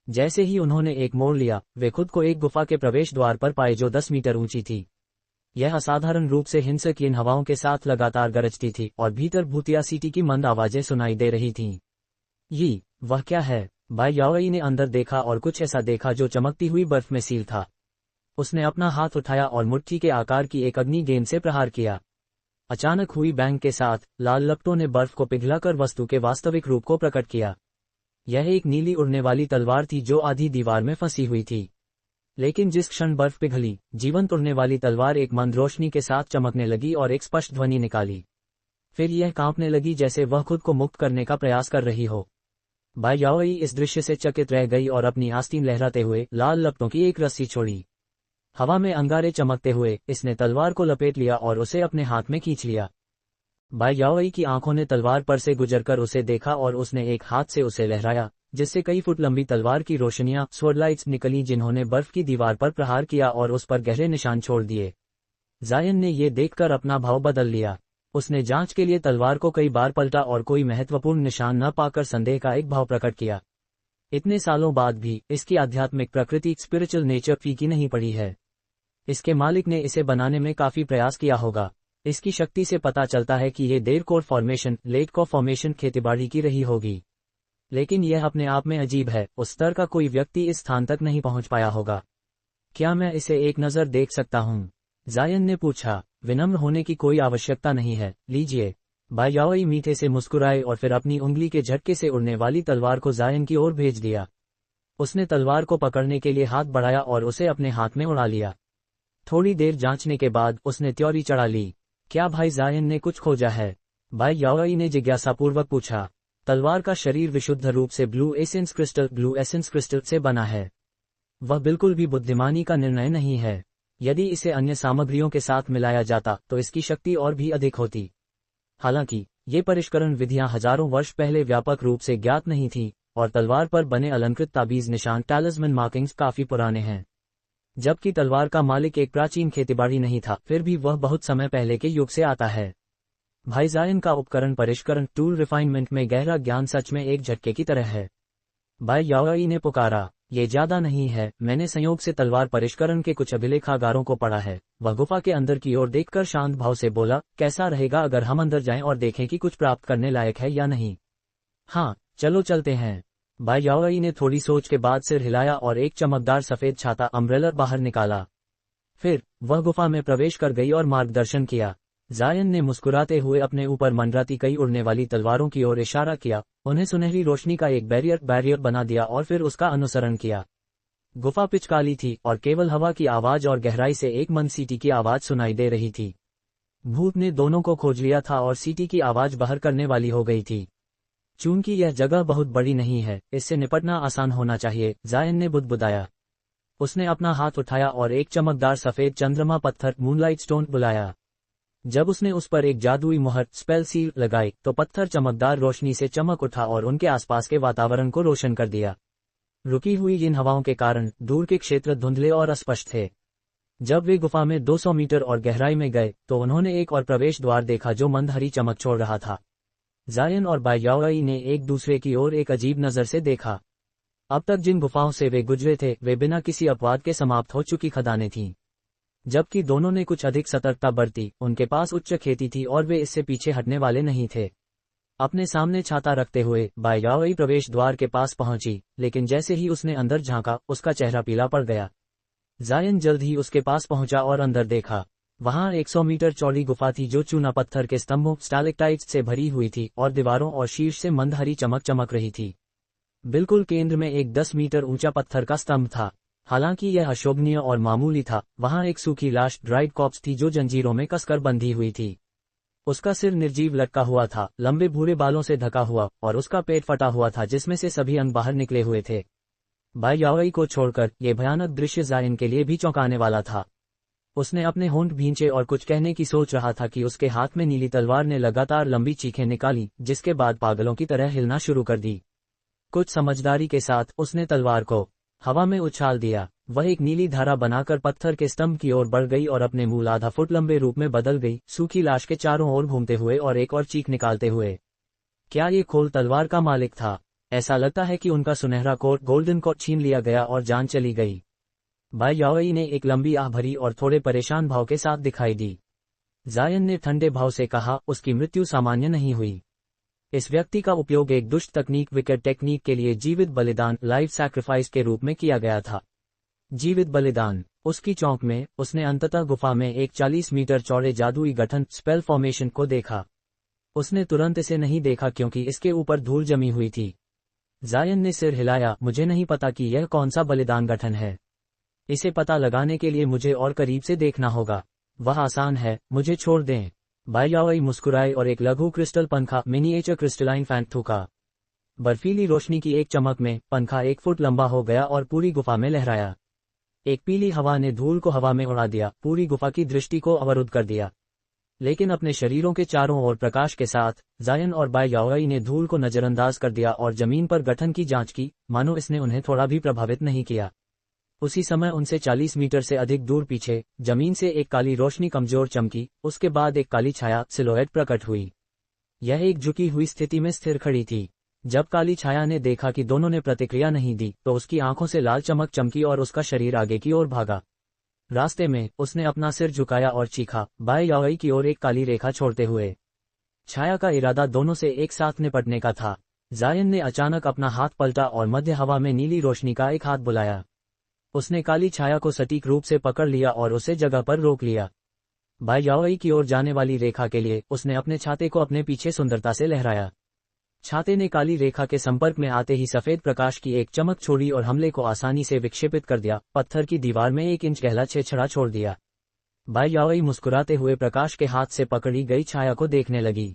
जैसे ही उन्होंने एक मोड़ लिया, वे खुद को एक गुफा के प्रवेश द्वार पर पाए जो 10 मीटर ऊंची थी। यह असाधारण रूप से हिंसक यिन हवाओं के साथ लगातार गरजती थी और भीतर भूतिया सीटी की मंद आवाजें सुनाई दे रही थीं। वह क्या है? बाई याओई ने अंदर देखा और कुछ ऐसा देखा जो चमकती हुई बर्फ में सील था। उसने अपना हाथ उठाया और मुट्ठी के आकार की एक अग्नि गेंद से प्रहार किया। अचानक हुई बैंग के साथ लाल लपटों ने बर्फ को पिघलाकर वस्तु के वास्तविक रूप को प्रकट किया। यह एक नीली उड़ने वाली तलवार थी जो आधी दीवार में फंसी हुई थी। लेकिन जिस क्षण बर्फ पिघली, जीवंत उड़ने वाली तलवार एक मंद रोशनी के साथ चमकने लगी और एक स्पष्ट ध्वनि निकाली। फिर यह कांपने लगी जैसे वह खुद को मुक्त करने का प्रयास कर रही हो। बाई याओई इस दृश्य से चकित रह गई और अपनी आस्तीन लहराते हुए लाल लपटों की एक रस्सी छोड़ी। हवा में अंगारे चमकते हुए इसने तलवार को लपेट लिया और उसे अपने हाथ में खींच लिया। बाई याओई की आंखों ने तलवार पर से गुजरकर उसे देखा और उसने एक हाथ से उसे लहराया, जिससे कई फुट लंबी तलवार की रोशनियां स्वॉर्डलाइट्स निकली जिन्होंने बर्फ की दीवार पर प्रहार किया और उस पर गहरे निशान छोड़ दिए। जायन ने ये देखकर अपना भाव बदल लिया। उसने जांच के लिए तलवार को कई बार पलटा और कोई महत्वपूर्ण निशान न पाकर संदेह का एक भाव प्रकट किया। इतने सालों बाद भी इसकी आध्यात्मिक प्रकृति स्पिरिचुअल नेचर फीकी नहीं पड़ी है। इसके मालिक ने इसे बनाने में काफी प्रयास किया होगा। इसकी शक्ति से पता चलता है कि ये देर core formation, late core formation खेतीबाड़ी की रही होगी। लेकिन यह अपने आप में अजीब है, उस स्तर का कोई व्यक्ति इस स्थान तक नहीं पहुंच पाया होगा। क्या मैं इसे एक नज़र देख सकता हूं? जायन ने पूछा। विनम्र होने की कोई आवश्यकता नहीं है, लीजिए। बाई याओई मीठे से मुस्कुराए और फिर अपनी उंगली के झटके से उड़ने वाली तलवार को जायन की ओर भेज दिया। उसने तलवार को पकड़ने के लिए हाथ बढ़ाया और उसे अपने हाथ में उड़ा लिया। थोड़ी देर जांचने के बाद उसने त्योरी चढ़ा ली। क्या भाई जायन ने कुछ खोजा है? बाई याओई ने जिज्ञासापूर्वक पूछा। तलवार का शरीर विशुद्ध रूप से ब्लू एसेंस क्रिस्टल से बना है। वह बिल्कुल भी बुद्धिमानी का निर्णय नहीं है। यदि इसे अन्य सामग्रियों के साथ मिलाया जाता तो इसकी शक्ति और भी अधिक होती। हालांकि ये परिष्करण विधियां हजारों वर्ष पहले व्यापक रूप से ज्ञात नहीं थीं, और तलवार पर बने अलंकृत ताबीज निशान टैलिस्मन मार्किंग्स काफी पुराने हैं। जबकि तलवार का मालिक एक प्राचीन खेतीबाड़ी नहीं था, फिर भी वह बहुत समय पहले के युग से आता है। भाई जायन का उपकरण परिष्करण टूल रिफाइनमेंट में गहरा ज्ञान सच में एक झटके की तरह है। बाई याओई ने पुकारा। ये ज्यादा नहीं है, मैंने संयोग से तलवार परिष्करण के कुछ अभिलेखागारों को पढ़ा है। वह गुफा के अंदर की ओर देखकर शांत भाव से बोला, कैसा रहेगा अगर हम अंदर जाएं और देखें कि कुछ प्राप्त करने लायक है या नहीं? हाँ, चलो चलते हैं। बाई याओई ने थोड़ी सोच के बाद सिर हिलाया और एक चमकदार सफेद छाता अम्ब्रेला बाहर निकाला। फिर वह गुफा में प्रवेश कर गई और मार्गदर्शन किया। जायन ने मुस्कुराते हुए अपने ऊपर मंडराती कई उड़ने वाली तलवारों की ओर इशारा किया, उन्हें सुनहरी रोशनी का एक बैरियर बना दिया और फिर उसका अनुसरण किया। गुफा पिचकाली थी और केवल हवा की आवाज और गहराई से एक मंद सीटी की आवाज सुनाई दे रही थी। भूत ने दोनों को खोज लिया था और सीटी की आवाज बाहर करने वाली हो गई थी। चूंकि यह जगह बहुत बड़ी नहीं है, इससे निपटना आसान होना चाहिए, जायन ने बुदबुदाया। उसने अपना हाथ उठाया और एक चमकदार सफेद चंद्रमा पत्थर मूनलाइट स्टोन बुलाया। जब उसने उस पर एक जादुई मुहर स्पेल सील लगाई तो पत्थर चमकदार रोशनी से चमक उठा और उनके आसपास के वातावरण को रोशन कर दिया। रुकी हुई इन हवाओं के कारण दूर के क्षेत्र धुंधले और अस्पष्ट थे। जब वे गुफा में 200 मीटर और गहराई में गए तो उन्होंने एक और प्रवेश द्वार देखा जो मंद हरी चमक छोड़ रहा था। जायन और बाई याओई ने एक दूसरे की ओर एक अजीब नजर से देखा। अब तक जिन गुफाओं से वे गुजरे थे वे बिना किसी अपवाद के समाप्त हो चुकी खदानें थीं। जबकि दोनों ने कुछ अधिक सतर्कता बरती, उनके पास उच्च खेती थी और वे इससे पीछे हटने वाले नहीं थे। अपने सामने छाता रखते हुए बाई याओई प्रवेश द्वार के पास पहुंची, लेकिन जैसे ही उसने अंदर झांका उसका चेहरा पीला पड़ गया। जायन जल्द ही उसके पास पहुंचा और अंदर देखा। वहां 100 मीटर चौड़ी गुफा थी जो चूना पत्थर के स्तंभों स्टैलेक्टाइट्स से भरी हुई थी और दीवारों और शीर्ष से मंद हरी चमक चमक रही थी। बिल्कुल केंद्र में एक 10 मीटर ऊंचा पत्थर का स्तंभ था। हालांकि यह अशोभनीय और मामूली था, वहां एक सूखी लाश ड्राइड कॉप्स थी जो जंजीरों में कसकर बंधी हुई थी। उसका सिर निर्जीव लटका हुआ था, लंबे भूरे बालों से ढका हुआ, और उसका पेट फटा हुआ था जिसमें से सभी अंग बाहर निकले हुए थे। बाई याओई को छोड़कर यह भयानक दृश्य जायन के लिए भी चौंकाने वाला था। उसने अपने होंठ भींचे और कुछ कहने की सोच रहा था कि उसके हाथ में नीली तलवार ने लगातार लंबी चीखें निकाली, जिसके बाद पागलों की तरह हिलना शुरू कर दी। कुछ समझदारी के साथ उसने तलवार को हवा में उछाल दिया। वह एक नीली धारा बनाकर पत्थर के स्तंभ की ओर बढ़ गई और अपने मूल आधा फुट लंबे रूप में बदल गई, सूखी लाश के चारों ओर घूमते हुए और एक और चीख निकालते हुए। क्या ये खोल तलवार का मालिक था? ऐसा लगता है कि उनका सुनहरा कोट गोल्डन कोट छीन लिया गया और जान चली गई। बाई याओई ने एक लंबी आह भरी और थोड़े परेशान भाव के साथ दिखाई दी। जायन ने ठंडे भाव से कहा, उसकी मृत्यु सामान्य नहीं हुई। इस व्यक्ति का उपयोग एक दुष्ट तकनीक विकेट टेक्निक के लिए जीवित बलिदान लाइव सैक्रिफाइस के रूप में किया गया था। जीवित बलिदान। उसकी चौंक में उसने अंततः गुफा में एक 40 मीटर चौड़े जादुई गठन स्पेल फॉर्मेशन को देखा। उसने तुरंत इसे नहीं देखा क्योंकि इसके ऊपर धूल जमी हुई थी। जायन ने सिर हिलाया, मुझे नहीं पता कि यह कौन सा बलिदान गठन है। इसे पता लगाने के लिए मुझे और करीब से देखना होगा। वह आसान है, मुझे छोड़ दें। बाई याओई मुस्कुराए और एक लघु क्रिस्टल पंखा मिनिएचर क्रिस्टलाइन फैन थूका। बर्फीली रोशनी की एक चमक में पंखा 1 फुट लंबा हो गया और पूरी गुफा में लहराया। एक पीली हवा ने धूल को हवा में उड़ा दिया, पूरी गुफा की दृष्टि को अवरुद्ध कर दिया। लेकिन अपने शरीरों के चारों ओर प्रकाश के साथ जायन और बाई याओई ने धूल को नजरअंदाज कर दिया और जमीन पर गठन की जांच की, मानो इसने उन्हें थोड़ा भी प्रभावित नहीं किया। उसी समय उनसे 40 मीटर से अधिक दूर पीछे जमीन से एक काली रोशनी कमजोर चमकी, उसके बाद एक काली छाया सिलोएट प्रकट हुई। यह एक झुकी हुई स्थिति में स्थिर खड़ी थी। जब काली छाया ने देखा कि दोनों ने प्रतिक्रिया नहीं दी तो उसकी आंखों से लाल चमक चमकी और उसका शरीर आगे की ओर भागा। रास्ते में उसने अपना सिर झुकाया और चीखा, बाएं याओई की ओर एक काली रेखा छोड़ते हुए। छाया का इरादा दोनों से एक साथ निपटने का था। जायन ने अचानक अपना हाथ पलटा और मध्य हवा में नीली रोशनी का एक हाथ बुलाया। उसने काली छाया को सटीक रूप से पकड़ लिया और उसे जगह पर रोक लिया। बाएं याओई की ओर जाने वाली रेखा के लिए उसने अपने छाते को अपने पीछे सुंदरता से लहराया। छाते ने काली रेखा के संपर्क में आते ही सफेद प्रकाश की एक चमक छोड़ी और हमले को आसानी से विक्षेपित कर दिया, पत्थर की दीवार में 1 इंच गहरा छेदछड़ा छोड़ दिया। बाएं याओई मुस्कुराते हुए प्रकाश के हाथ से पकड़ी गई छाया को देखने लगी।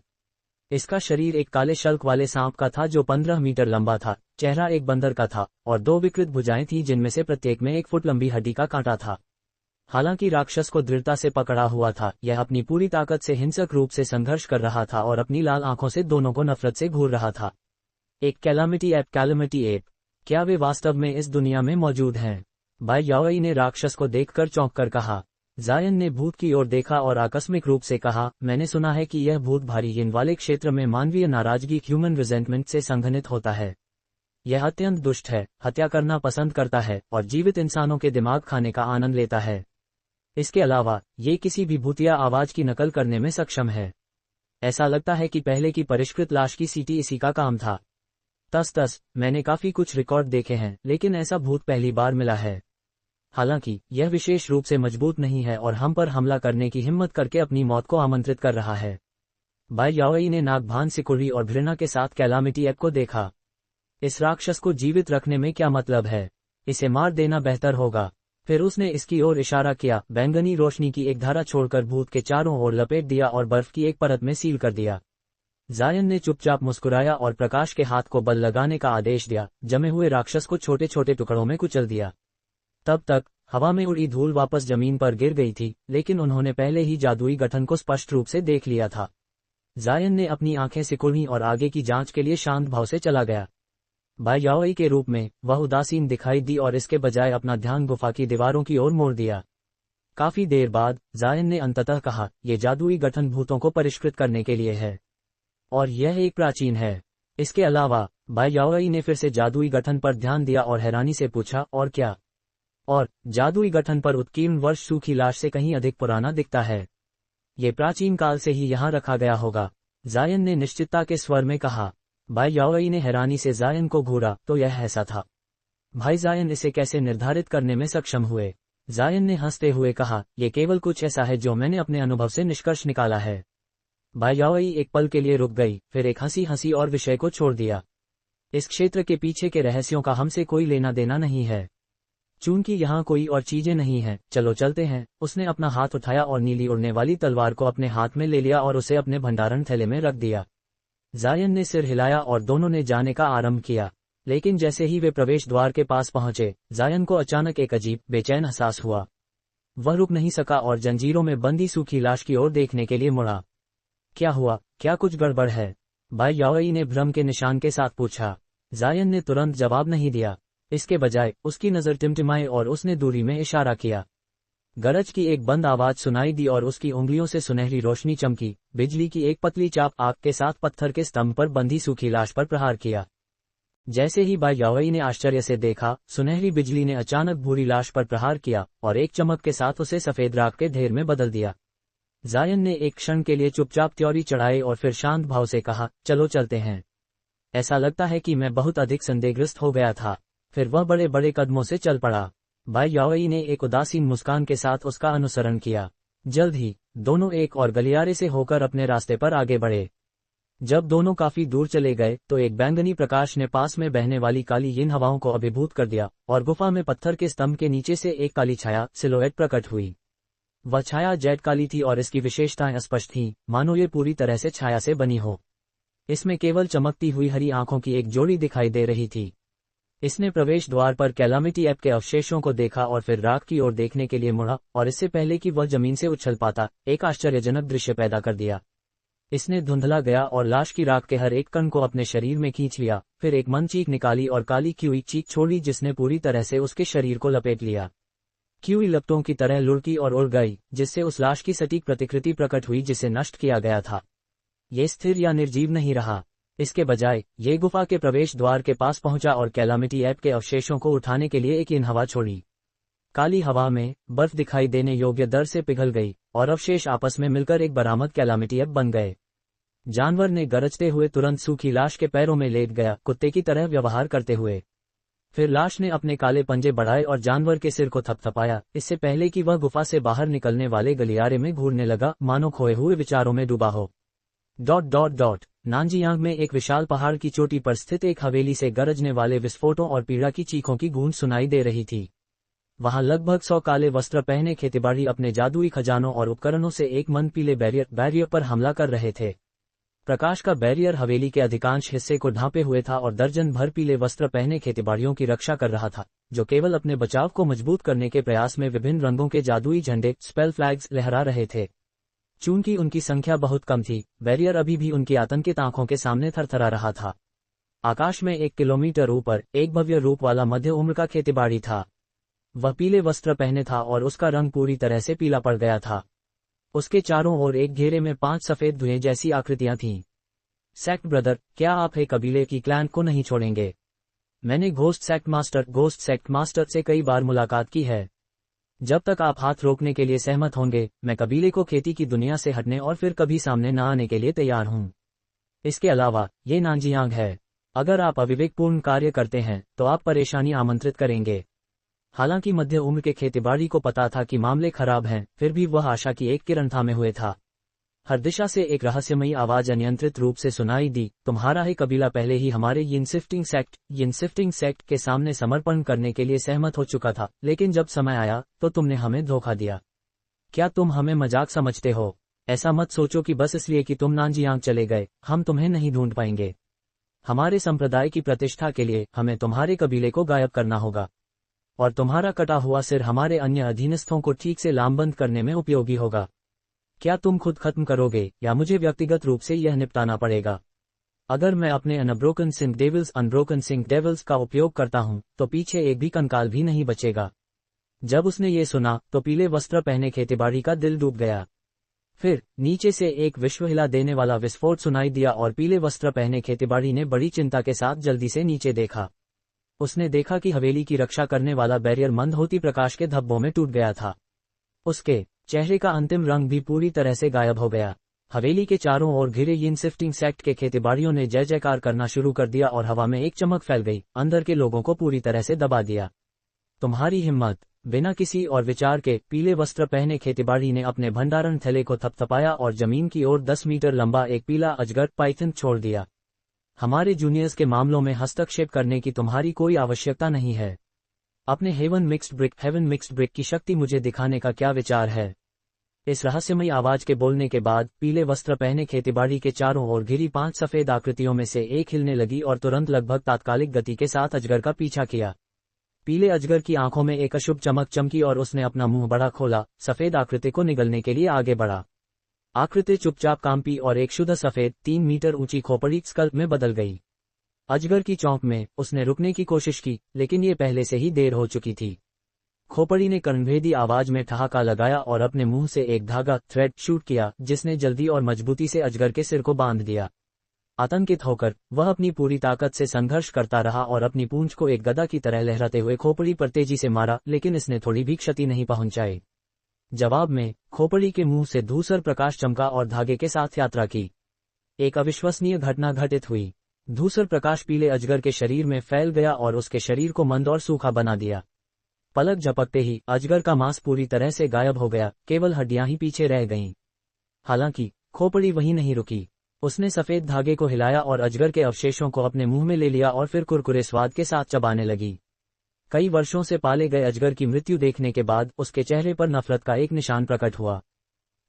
इसका शरीर एक काले शल्क वाले सांप का था जो 15 मीटर लंबा था, चेहरा एक बंदर का था और 2 विकृत भुजाएं थीं जिनमें से प्रत्येक में 1 फुट लंबी हड्डी का कांटा था। हालांकि राक्षस को दृढ़ता से पकड़ा हुआ था, यह अपनी पूरी ताकत से हिंसक रूप से संघर्ष कर रहा था और अपनी लाल आंखों से दोनों को नफरत से घूर रहा था। एक कैलामिटी एप, क्या वे वास्तव में इस दुनिया में मौजूद हैं? बाएं याओई ने राक्षस को देखकर चौंक कर कहा। जायन ने भूत की ओर देखा और आकस्मिक रूप से कहा, मैंने सुना है कि यह भूत भारी yin वाले क्षेत्र में मानवीय नाराजगी ह्यूमन रिजेंटमेंट से संघनित होता है। यह अत्यंत दुष्ट है, हत्या करना पसंद करता है और जीवित इंसानों के दिमाग खाने का आनंद लेता है। इसके अलावा ये किसी भी भूतिया आवाज की नकल करने में सक्षम है। ऐसा लगता है कि पहले की परिष्कृत लाश की सीटी इसी का काम था। तस मैंने काफी कुछ रिकॉर्ड देखे हैं लेकिन ऐसा भूत पहली बार मिला है। हालांकि यह विशेष रूप से मजबूत नहीं है और हम पर हमला करने की हिम्मत करके अपनी मौत को आमंत्रित कर रहा है। बाएं याओई ने नागभान सिकुड़ी और घृणा के साथ कैलामिटी एप को देखा। इस राक्षस को जीवित रखने में क्या मतलब है? इसे मार देना बेहतर होगा। फिर उसने इसकी ओर इशारा किया, बैंगनी रोशनी की एक धारा छोड़कर भूत के चारों ओर लपेट दिया और बर्फ की एक परत में सील कर दिया। जायन ने चुपचाप मुस्कुराया और प्रकाश के हाथ को बल लगाने का आदेश दिया। जमे हुए राक्षस को छोटे छोटे टुकड़ों में कुचल दिया। तब तक हवा में उड़ी धूल वापस जमीन पर गिर गई थी, लेकिन उन्होंने पहले ही जादुई गठन को स्पष्ट रूप से देख लिया था। जायन ने अपनी आंखें सिकुड़ी और आगे की जांच के लिए शांत भाव से चला गया। बाएं याओई के रूप में वह उदासीन दिखाई दी और इसके बजाय अपना ध्यान गुफा की दीवारों की ओर मोड़ दिया। काफी देर बाद जायन ने अंततः कहा, यह जादुई गठन भूतों को परिष्कृत करने के लिए है और यह एक प्राचीन है। इसके अलावा बाएं याओई ने फिर से जादुई गठन पर ध्यान दिया और हैरानी से पूछा, और क्या? और जादुई गठन पर उत्कीर्ण वर्ष सूखी लाश से कहीं अधिक पुराना दिखता है। ये प्राचीन काल से ही यहाँ रखा गया होगा, जायन ने निश्चितता के स्वर में कहा। बाएं याओई ने हैरानी से जायन को घूरा तो यह ऐसा था। भाई जायन, इसे कैसे निर्धारित करने में सक्षम हुए? जायन ने हंसते हुए कहा, यह केवल कुछ ऐसा है जो मैंने अपने अनुभव से निष्कर्ष निकाला है। बाएं याओई एक पल के लिए रुक गई, फिर एक हंसी और विषय को छोड़ दिया। इस क्षेत्र के पीछे के रहस्यों का हमसे कोई लेना देना नहीं है। चूंकि यहाँ कोई और चीजें नहीं हैं, चलो चलते हैं। उसने अपना हाथ उठाया और नीली उड़ने वाली तलवार को अपने हाथ में ले लिया और उसे अपने भंडारण थैले में रख दिया। जायन ने सिर हिलाया और दोनों ने जाने का आरंभ किया। लेकिन जैसे ही वे प्रवेश द्वार के पास पहुंचे, जायन को अचानक एक अजीब बेचैन एहसास हुआ। वह रुक नहीं सका और जंजीरों में बंदी सूखी लाश की ओर देखने के लिए मुड़ा। क्या हुआ? क्या कुछ गड़बड़ है? बाएं याओई ने भ्रम के निशान के साथ पूछा। जायन ने तुरंत जवाब नहीं दिया। इसके बजाय उसकी नजर टिमटिमाई और उसने दूरी में इशारा किया। गरज की एक बंद आवाज सुनाई दी और उसकी उंगलियों से सुनहरी रोशनी चमकी। बिजली की एक पतली चाप आग के साथ पत्थर के स्तंभ पर बंधी सूखी लाश पर प्रहार किया। जैसे ही बाएं याओई ने आश्चर्य से देखा, सुनहरी बिजली ने अचानक भूरी लाश पर प्रहार किया और एक चमक के साथ उसे सफेद राख के ढेर में बदल दिया। जायन ने एक क्षण के लिए चुपचाप त्योरी चढ़ाई और फिर शांत भाव से कहा, चलो चलते हैं। ऐसा लगता है कि मैं बहुत अधिक संदेहग्रस्त हो गया था। फिर वह बड़े बड़े कदमों से चल पड़ा। बाएं याओई ने एक उदासीन मुस्कान के साथ उसका अनुसरण किया। जल्द ही दोनों एक और गलियारे से होकर अपने रास्ते पर आगे बढ़े। जब दोनों काफी दूर चले गए तो एक बैंगनी प्रकाश ने पास में बहने वाली काली yin हवाओं को अभिभूत कर दिया और गुफा में पत्थर के स्तंभ के नीचे से एक काली छाया सिलोएट प्रकट हुई। वह छाया जेट काली थी और इसकी विशेषताएं स्पष्ट थीं, मानो ये पूरी तरह से छाया से बनी हो। इसमें केवल चमकती हुई हरी आंखों की एक जोड़ी दिखाई दे रही थी। इसने प्रवेश द्वार पर कैलामिटी एप के अवशेषों को देखा और फिर राख की ओर देखने के लिए मुड़ा और इससे पहले कि वह जमीन से उछल पाता, एक आश्चर्यजनक दृश्य पैदा कर दिया। इसने धुंधला गया और लाश की राख के हर एक कण को अपने शरीर में खींच लिया, फिर एक मन चीख निकाली और काली क्यूई चीख छोड़ी जिसने पूरी तरह से उसके शरीर को लपेट लिया। क्यूई लपटों की तरह लुढ़की और उड़ गई, जिससे उस लाश की सटीक प्रतिकृति प्रकट हुई जिसे नष्ट किया गया था। ये स्थिर या निर्जीव नहीं रहा। इसके बजाय ये गुफा के प्रवेश द्वार के पास पहुंचा और कैलामिटी ऐप के अवशेषों को उठाने के लिए एक इन हवा छोड़ी। काली हवा में बर्फ दिखाई देने योग्य दर से पिघल गई और अवशेष आपस में मिलकर एक बरामद कैलामिटी ऐप बन गए। जानवर ने गरजते हुए तुरंत सूखी लाश के पैरों में लेट गया, कुत्ते की तरह व्यवहार करते हुए। फिर लाश ने अपने काले पंजे बढ़ाए और जानवर के सिर को थपथपाया, इससे पहले कि वह गुफा से बाहर निकलने वाले गलियारे में घूरने लगा, मानो खोए हुए विचारों में डूबा हो। नानजियांग में एक विशाल पहाड़ की चोटी पर स्थित एक हवेली से गरजने वाले विस्फोटों और पीड़ा की चीखों की गूंज सुनाई दे रही थी। वहां लगभग 100 काले वस्त्र पहने खेतीबाड़ी अपने जादुई खजानों और उपकरणों से एक मन पीले बैरियर पर हमला कर रहे थे। प्रकाश का बैरियर हवेली के अधिकांश हिस्से को ढांपे हुए था और दर्जन भर पीले वस्त्र पहने खेतीबाड़ियों की रक्षा कर रहा था, जो केवल अपने बचाव को मजबूत करने के प्रयास में विभिन्न रंगों के जादुई झंडे स्पेल फ्लैग्स लहरा रहे थे। चूंकि उनकी संख्या बहुत कम थी, बैरियर अभी भी उनकी आतंकित आंखों के सामने थरथरा रहा था। आकाश में 1 किलोमीटर ऊपर एक भव्य रूप वाला मध्य उम्र का खेतीबाड़ी था। वह पीले वस्त्र पहने था और उसका रंग पूरी तरह से पीला पड़ गया था। उसके चारों ओर एक घेरे में 5 सफेद धुएं जैसी आकृतियां थीं। सेक्ट ब्रदर, क्या आप एक कबीले की क्लैन को नहीं छोड़ेंगे? मैंने घोस्ट सेक्ट मास्टर से कई बार मुलाकात की है। जब तक आप हाथ रोकने के लिए सहमत होंगे, मैं कबीले को खेती की दुनिया से हटने और फिर कभी सामने न आने के लिए तैयार हूं। इसके अलावा ये नानजियांग है। अगर आप अविवेकपूर्ण कार्य करते हैं तो आप परेशानी आमंत्रित करेंगे। हालांकि मध्य उम्र के खेतीबाड़ी को पता था कि मामले खराब हैं, फिर भी वह आशा की एक किरण थामे हुए था। हर दिशा से एक रहस्यमयी आवाज अनियंत्रित रूप से सुनाई दी, तुम्हारा ही कबीला पहले ही हमारे यिनशिफ्टिंग सेक्ट के सामने समर्पण करने के लिए सहमत हो चुका था, लेकिन जब समय आया तो तुमने हमें धोखा दिया। क्या तुम हमें मजाक समझते हो? ऐसा मत सोचो कि बस इसलिए कि तुम नानजियांग चले गए, हम तुम्हें नहीं ढूंढ पाएंगे। हमारे संप्रदाय की प्रतिष्ठा के लिए हमें तुम्हारे कबीले को गायब करना होगा, और तुम्हारा कटा हुआ सिर हमारे अन्य अधीनस्थों को ठीक से लामबंद करने में उपयोगी होगा। क्या तुम खुद खत्म करोगे या मुझे व्यक्तिगत रूप से यह निपटाना पड़ेगा? अगर मैं अपने अनब्रोकन सिंक डेविल्स का उपयोग करता हूं तो पीछे एक भी कंकाल भी नहीं बचेगा। जब उसने ये सुना तो पीले वस्त्र पहने खेतीबाड़ी का दिल डूब गया। फिर नीचे से एक विश्व हिला देने वाला विस्फोट सुनाई दिया और पीले वस्त्र पहने खेतीबाड़ी ने बड़ी चिंता के साथ जल्दी से नीचे देखा। उसने देखा कि हवेली की रक्षा करने वाला बैरियर मंद होती प्रकाश के धब्बों में टूट गया था। उसके चेहरे का अंतिम रंग भी पूरी तरह से गायब हो गया। हवेली के चारों ओर घिरे यिनशिफ्टिंग सेक्ट के खेतीबाड़ियों ने जय जयकार करना शुरू कर दिया और हवा में एक चमक फैल गई, अंदर के लोगों को पूरी तरह से दबा दिया। तुम्हारी हिम्मत! बिना किसी और विचार के पीले वस्त्र पहने खेतीबाड़ी ने अपने भंडारण थैले को थपथपाया और जमीन की ओर 10 मीटर लंबा एक पीला अजगर पाइथन छोड़ दिया। हमारे जूनियर्स के मामलों में हस्तक्षेप करने की तुम्हारी कोई आवश्यकता नहीं है। अपने हेवन मिक्स्ड ब्रिक की शक्ति मुझे दिखाने का क्या विचार है? इस रहस्यमयी आवाज के बोलने के बाद पीले वस्त्र पहने खेतीबाड़ी के चारों ओर घिरी 5 सफेद आकृतियों में से एक हिलने लगी और तुरंत लगभग तात्कालिक गति के साथ अजगर का पीछा किया। पीले अजगर की आंखों में एक अशुभ चमक चमकी और उसने अपना मुंह बड़ा खोला, सफेद आकृति को निगलने के लिए आगे बढ़ा। आकृति चुपचाप कांपी और एक शुद्ध सफेद 3 मीटर ऊंची खोपड़ी स्कल्प में बदल गई। अजगर की चौंक में उसने रुकने की कोशिश की, लेकिन ये पहले से ही देर हो चुकी थी। खोपड़ी ने कर्णभेदी आवाज में ठहाका लगाया और अपने मुंह से एक धागा थ्रेड शूट किया, जिसने जल्दी और मजबूती से अजगर के सिर को बांध दिया। आतंकित होकर वह अपनी पूरी ताकत से संघर्ष करता रहा और अपनी पूंछ को एक गदा की तरह लहराते हुए खोपड़ी पर तेजी से मारा, लेकिन इसने थोड़ी भी क्षति नहीं पहुंचाई। जवाब में खोपड़ी के मुंह से धूसर प्रकाश चमका और धागे के साथ यात्रा की। एक अविश्वसनीय घटना घटित हुई। धूसर प्रकाश पीले अजगर के शरीर में फैल गया और उसके शरीर को मंद और सूखा बना दिया। पलक झपकते ही अजगर का मांस पूरी तरह से गायब हो गया, केवल हड्डियां ही पीछे रह गईं। हालांकि खोपड़ी वहीं नहीं रुकी। उसने सफेद धागे को हिलाया और अजगर के अवशेषों को अपने मुंह में ले लिया और फिर कुरकुरे स्वाद के साथ चबाने लगी। कई वर्षों से पाले गए अजगर की मृत्यु देखने के बाद उसके चेहरे पर नफरत का एक निशान प्रकट हुआ।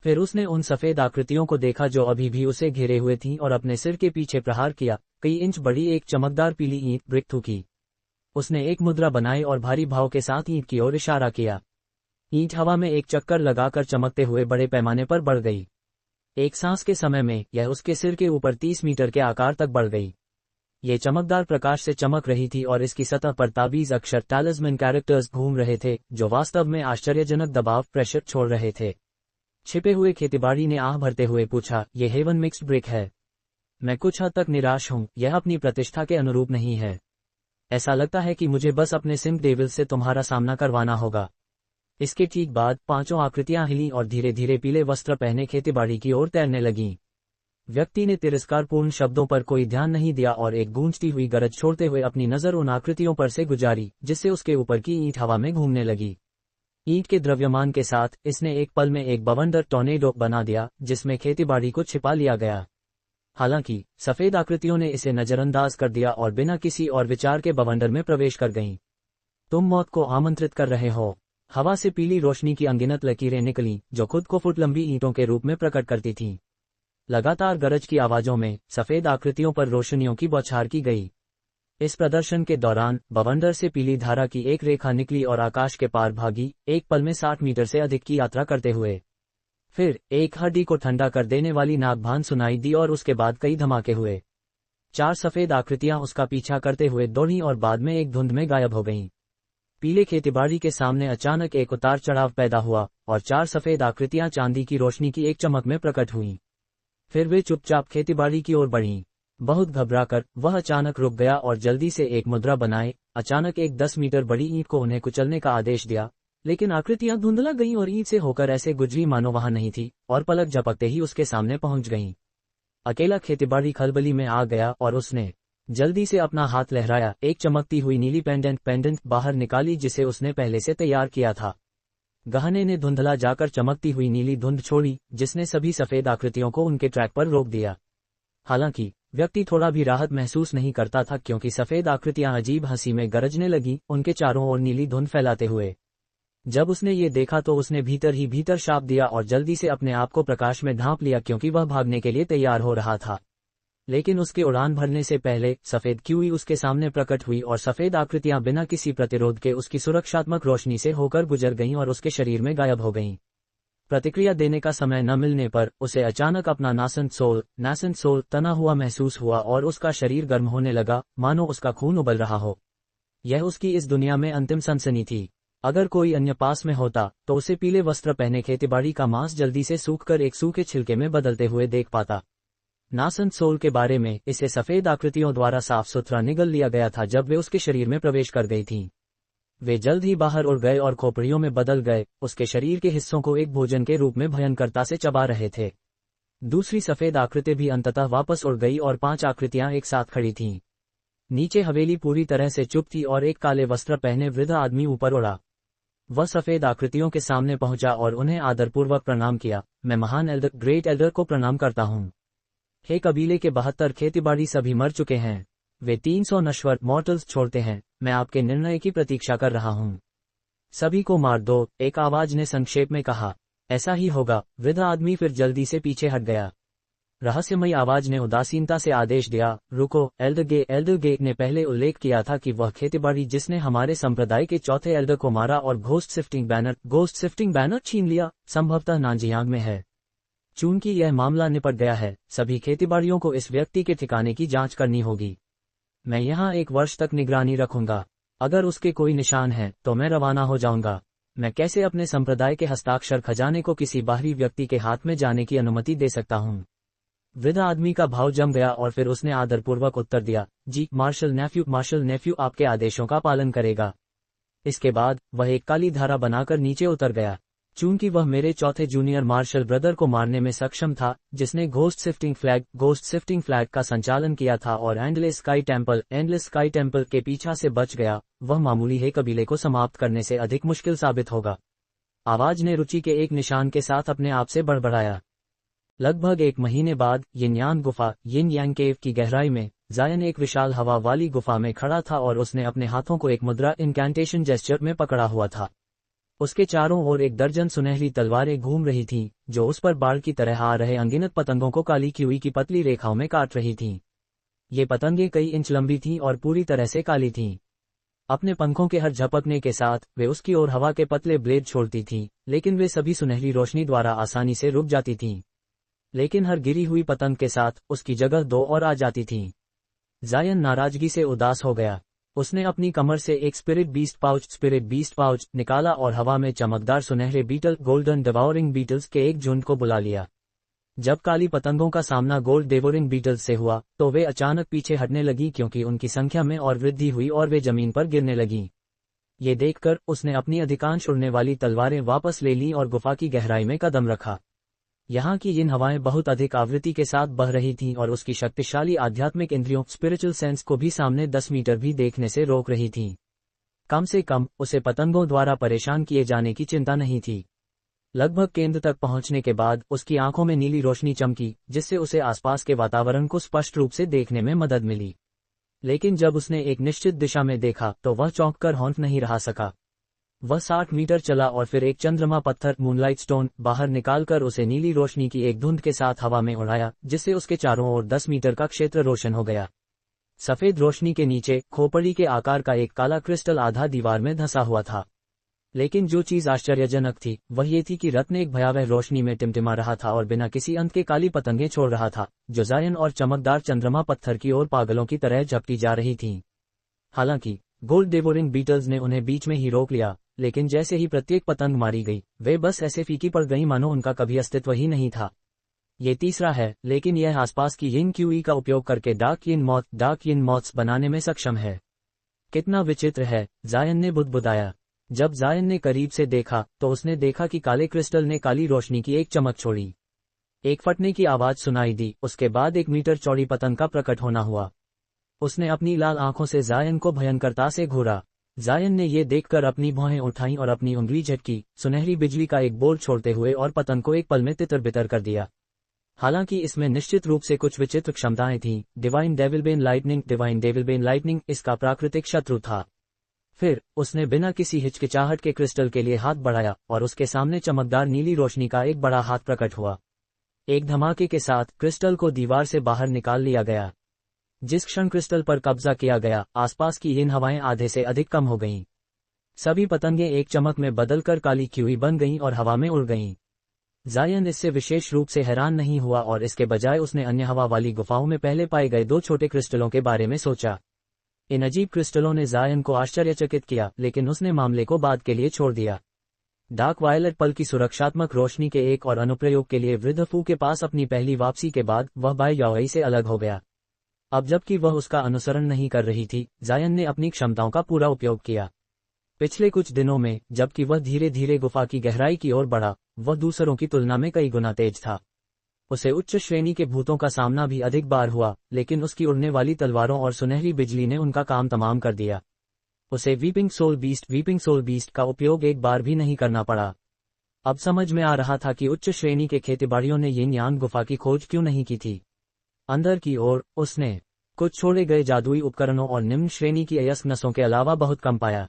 फिर उसने उन सफेद आकृतियों को देखा जो अभी भी उसे घेरे हुए थीं और अपने सिर के पीछे प्रहार किया। कई इंच बड़ी एक चमकदार पीली ईंट ब्रिक थूकी। उसने एक मुद्रा बनाई और भारी भाव के साथ ईंट की ओर इशारा किया। ईंट हवा में एक चक्कर लगाकर चमकते हुए बड़े पैमाने पर बढ़ गई। एक सांस के समय में यह उसके सिर के ऊपर 30 मीटर के आकार तक बढ़ गई। ये चमकदार प्रकाश से चमक रही थी और इसकी सतह पर ताबीज अक्षर टैलिस्मैन कैरेक्टर्स घूम रहे थे, जो वास्तव में आश्चर्यजनक दबाव प्रेशर छोड़ रहे थे। छिपे हुए खेतीबाड़ी ने आह भरते हुए पूछा, ये हेवन मिक्स्ड ब्रिक है? मैं कुछ हद तक निराश हूं, यह अपनी प्रतिष्ठा के अनुरूप नहीं है। ऐसा लगता है कि मुझे बस अपने सिम डेविल से तुम्हारा सामना करवाना होगा। इसके ठीक बाद 5 आकृतियां हिलीं और धीरे धीरे पीले वस्त्र पहने खेतीबाड़ी की ओर तैरने लगीं। व्यक्ति ने तिरस्कारपूर्ण शब्दों पर कोई ध्यान नहीं दिया और एक गूंजती हुई गरज छोड़ते हुए अपनी नजर उन आकृतियों पर से गुजारी, जिससे उसके ऊपर की ईंट हवा में घूमने लगी। ईंट के द्रव्यमान के साथ इसने एक पल में एक बवंडर टॉर्नेडो बना दिया, जिसमें खेतीबाड़ी को छिपा लिया गया। हालांकि सफेद आकृतियों ने इसे नजरअंदाज कर दिया और बिना किसी और विचार के बवंडर में प्रवेश कर गईं। तुम मौत को आमंत्रित कर रहे हो। हवा से पीली रोशनी की अनगिनत लकीरें निकलीं, जो खुद को फुट लंबी ईंटों के रूप में प्रकट करती थीं। लगातार गरज की आवाजों में सफेद आकृतियों पर रोशनियों की बौछार की गई। इस प्रदर्शन के दौरान बवंडर से पीली धारा की एक रेखा निकली और आकाश के पार भागी, एक पल में 60 मीटर से अधिक की यात्रा करते हुए। फिर एक हड्डी को ठंडा कर देने वाली नागभान सुनाई दी और उसके बाद कई धमाके हुए। 4 सफेद आकृतियां उसका पीछा करते हुए दौड़ीं और बाद में एक धुंध में गायब हो गईं। पीले खेतीबाड़ी के सामने अचानक एक उतार चढ़ाव पैदा हुआ और 4 सफेद आकृतियां चांदी की रोशनी की एक चमक में प्रकट हुईं। फिर वे चुपचाप खेतीबाड़ी की ओर बढ़ीं। बहुत घबराकर वह अचानक रुक गया और जल्दी से एक मुद्रा बनाए अचानक एक 10 मीटर बड़ी ईंट को उन्हें कुचलने का आदेश दिया, लेकिन आकृतियां धुंधला गईं और ईंट से होकर ऐसे गुजरी मानो वहां नहीं थी, और पलक झपकते ही उसके सामने पहुंच गईं। अकेला खेतीबाड़ी खलबली में आ गया और उसने जल्दी से अपना हाथ लहराया। एक चमकती हुई नीली पेंडेंट बाहर निकाली, जिसे उसने पहले से तैयार किया था। गहने ने धुंधला जाकर चमकती हुई नीली धुंध छोड़ी, जिसने सभी सफेद आकृतियों को उनके ट्रैक पर रोक दिया। हालांकि व्यक्ति थोड़ा भी राहत महसूस नहीं करता था, क्योंकि सफेद आकृतियां अजीब हंसी में गरजने लगीं, उनके चारों ओर नीली धुंध फैलाते हुए। जब उसने ये देखा तो उसने भीतर ही भीतर शाप दिया और जल्दी से अपने आप को प्रकाश में ढांप लिया, क्योंकि वह भागने के लिए तैयार हो रहा था। लेकिन उसके उड़ान भरने से पहले सफेद क्यूई उसके सामने प्रकट हुई और सफेद आकृतियां बिना किसी प्रतिरोध के उसकी सुरक्षात्मक रोशनी से होकर गुजर गईं और उसके शरीर में गायब हो गईं। प्रतिक्रिया देने का समय न मिलने पर उसे अचानक अपना नासेंट सोल तना हुआ महसूस हुआ और उसका शरीर गर्म होने लगा, मानो उसका खून उबल रहा हो। यह उसकी इस दुनिया में अंतिम सनसनी थी। अगर कोई अन्य पास में होता तो उसे पीले वस्त्र पहने खेतीबाड़ी का मांस जल्दी से सूखकर एक सूखे छिलके में बदलते हुए देख पाता। नासेंट सोल के बारे में इसे सफेद आकृतियों द्वारा साफ सुथरा निगल लिया गया था जब वे उसके शरीर में प्रवेश कर गई थीं। वे जल्द ही बाहर उड़ गए और खोपड़ियों में बदल गए, उसके शरीर के हिस्सों को एक भोजन के रूप में भयंकरता से चबा रहे थे। दूसरी सफेद आकृति भी अंततः वापस उड़ गई और 5 आकृतियां एक साथ खड़ी थीं। नीचे हवेली पूरी तरह से चुप थी और एक काले वस्त्र पहने वृद्ध आदमी ऊपर उड़ा। वह सफेद आकृतियों के सामने पहुंचा और उन्हें आदरपूर्वक प्रणाम किया। मैं महान एल्डर, ग्रेट एल्डर को प्रणाम करता हूं। हे कबीले के 72 खेतीबाड़ी सभी मर चुके हैं। वे 300 नश्वर मॉर्टल्स छोड़ते हैं। मैं आपके निर्णय की प्रतीक्षा कर रहा हूं। सभी को मार दो, एक आवाज ने संक्षेप में कहा। ऐसा ही होगा, वृद्ध आदमी फिर जल्दी से पीछे हट गया। रहस्यमयी आवाज ने उदासीनता से आदेश दिया, रुको। एल्डर गे ने पहले उल्लेख किया था कि वह खेतीबाड़ी जिसने हमारे संप्रदाय के चौथे एल्डर को मारा और घोस्ट शिफ्टिंग बैनर छीन लिया, संभवतः नानजियांग में है। चूंकि यह मामला निपट गया है, सभी खेतीबाड़ियों को इस व्यक्ति के ठिकाने की जांच करनी होगी। मैं यहाँ 1 वर्ष तक निगरानी रखूंगा। अगर उसके कोई निशान है तो मैं रवाना हो जाऊंगा। मैं कैसे अपने संप्रदाय के हस्ताक्षर खजाने को किसी बाहरी व्यक्ति के हाथ में जाने की अनुमति दे सकता हूँ? वृद्ध आदमी का भाव जम गया और फिर उसने आदरपूर्वक उत्तर दिया, जी मार्शल नेफ्यू आपके आदेशों का पालन करेगा। इसके बाद वह एक काली धारा बनाकर नीचे उतर गया। चूंकि वह मेरे चौथे जूनियर मार्शल ब्रदर को मारने में सक्षम था, जिसने घोस्ट शिफ्टिंग फ्लैग का संचालन किया था और एंडलेस स्काई टेम्पल के पीछा से बच गया, वह मामूली हे कबीले को समाप्त करने से अधिक मुश्किल साबित होगा। आवाज ने रुचि के एक निशान के साथ अपने आप से बड़बड़ाया। लगभग 1 महीने बाद यिन यांग केव की गहराई में जायन एक विशाल हवा वाली गुफा में खड़ा था और उसने अपने हाथों को एक मुद्रा इनकैंटेशन जेस्चर में पकड़ा हुआ था। उसके चारों ओर 1 दर्जन सुनहरी तलवारें घूम रही थीं, जो उस पर बाढ़ की तरह आ रहे अनगिनत पतंगों को काली क्यूई की पतली रेखाओं में काट रही थीं। ये पतंगें कई इंच लंबी थीं और पूरी तरह से काली थीं। अपने पंखों के हर झपकने के साथ वे उसकी ओर हवा के पतले ब्लेड छोड़ती थीं, लेकिन वे सभी सुनहरी रोशनी द्वारा आसानी से रुक जाती थीं। लेकिन हर गिरी हुई पतंग के साथ उसकी जगह दो और आ जाती थीं। जायन नाराजगी से उदास हो गया। उसने अपनी कमर से एक स्पिरिट बीस्ट पाउच निकाला और हवा में चमकदार सुनहरे बीटल गोल्डन डिवोरिंग बीटल्स के एक झुंड को बुला लिया। जब काली पतंगों का सामना गोल्ड डिवोरिंग बीटल्स से हुआ तो वे अचानक पीछे हटने लगी क्योंकि उनकी संख्या में और वृद्धि हुई और वे जमीन पर गिरने लगीं। ये देखकर उसने अपनी अधिकांश उड़ने वाली तलवारें वापस ले लीं और गुफा की गहराई में कदम रखा। यहाँ की इन हवाएं बहुत अधिक आवृत्ति के साथ बह रही थीं और उसकी शक्तिशाली आध्यात्मिक इंद्रियों स्पिरिचुअल सेंस को भी सामने 10 मीटर भी देखने से रोक रही थीं। कम से कम उसे पतंगों द्वारा परेशान किए जाने की चिंता नहीं थी। लगभग केंद्र तक पहुंचने के बाद उसकी आंखों में नीली रोशनी चमकी, जिससे उसे आसपास के वातावरण को स्पष्ट रूप से देखने में मदद मिली। लेकिन जब उसने एक निश्चित दिशा में देखा तो वह चौंक कर हौंक नहीं रह सका। वह 60 मीटर चला और फिर एक चंद्रमा पत्थर मूनलाइट स्टोन बाहर निकालकर उसे नीली रोशनी की एक धुंध के साथ हवा में उड़ाया, जिससे उसके चारों ओर 10 मीटर का क्षेत्र रोशन हो गया। सफेद रोशनी के नीचे खोपड़ी के आकार का एक काला क्रिस्टल आधा दीवार में धंसा हुआ था। लेकिन जो चीज आश्चर्यजनक थी वह ये थी कि रत्न एक भयावह रोशनी में टिमटिमा रहा था और बिना किसी अंत के काली पतंगें छोड़ रहा था, जो जायन और चमकदार चंद्रमा पत्थर की ओर पागलों की तरह झपटी जा रही थीं। हालांकि गोल्ड डिवोरिंग बीटल्स ने उन्हें बीच में ही रोक लिया, लेकिन जैसे ही प्रत्येक पतंग मारी गई वे बस ऐसे फीकी पड़ गईं मानो उनका कभी अस्तित्व ही नहीं था। ये तीसरा है, लेकिन यह आसपास की यिन क्यूई का उपयोग करके डार्क यिन मॉथ्स बनाने में सक्षम है। कितना विचित्र है, जायन ने बुदबुदाया। जब जायन ने करीब से देखा तो उसने देखा कि काले क्रिस्टल ने काली रोशनी की एक चमक छोड़ी। एक फटने की आवाज सुनाई दी, उसके बाद 1 मीटर चौड़ी पतंग का प्रकट होना हुआ। उसने अपनी लाल आंखों से जायन को भयंकरता से घूरा। जायन ने ये देखकर अपनी भौहें उठाईं और अपनी उंगली झटकी, सुनहरी बिजली का एक बोल्ट छोड़ते हुए, और पतंग को एक पल में तितर-बितर कर दिया। हालांकि इसमें निश्चित रूप से कुछ विचित्र क्षमताएं थीं। डिवाइन डेविलबेन लाइटनिंग इसका प्राकृतिक शत्रु था। फिर उसने बिना किसी हिचकिचाहट के क्रिस्टल के लिए हाथ बढ़ाया और उसके सामने चमकदार नीली रोशनी का एक बड़ा हाथ प्रकट हुआ। एक धमाके के साथ क्रिस्टल को दीवार से बाहर निकाल लिया गया। जिस क्षण क्रिस्टल पर कब्जा किया गया, आसपास की इन हवाएं आधे से अधिक कम हो गईं। सभी पतंगें एक चमक में बदलकर काली क्यूई बन गईं और हवा में उड़ गईं। जायन इससे विशेष रूप से हैरान नहीं हुआ और इसके बजाय उसने अन्य हवा वाली गुफाओं में पहले पाए गए 2 छोटे क्रिस्टलों के बारे में सोचा। इन अजीब क्रिस्टलों ने जायन को आश्चर्यचकित किया, लेकिन उसने मामले को बाद के लिए छोड़ दिया। डार्क वायलेट पल की सुरक्षात्मक रोशनी के एक और अनुप्रयोग के लिए वृद्ध फू के पास अपनी पहली वापसी के बाद वह बाय याओई से अलग हो गया। अब जबकि वह उसका अनुसरण नहीं कर रही थी, जायन ने अपनी क्षमताओं का पूरा उपयोग किया। पिछले कुछ दिनों में जबकि वह धीरे धीरे गुफा की गहराई की ओर बढ़ा, वह दूसरों की तुलना में कई गुना तेज था। उसे उच्च श्रेणी के भूतों का सामना भी अधिक बार हुआ, लेकिन उसकी उड़ने वाली तलवारों और सुनहरी बिजली ने उनका काम तमाम कर दिया। उसे वीपिंग सोल बीस्ट का उपयोग एक बार भी नहीं करना पड़ा। अब समझ में आ रहा था कि उच्च श्रेणी के खेतीबाड़ियों ने यिन यांग गुफा की खोज क्यों नहीं की थी। अंदर की ओर उसने कुछ छोड़े गए जादुई उपकरणों और निम्न श्रेणी की अयस्क नसों के अलावा बहुत कम पाया।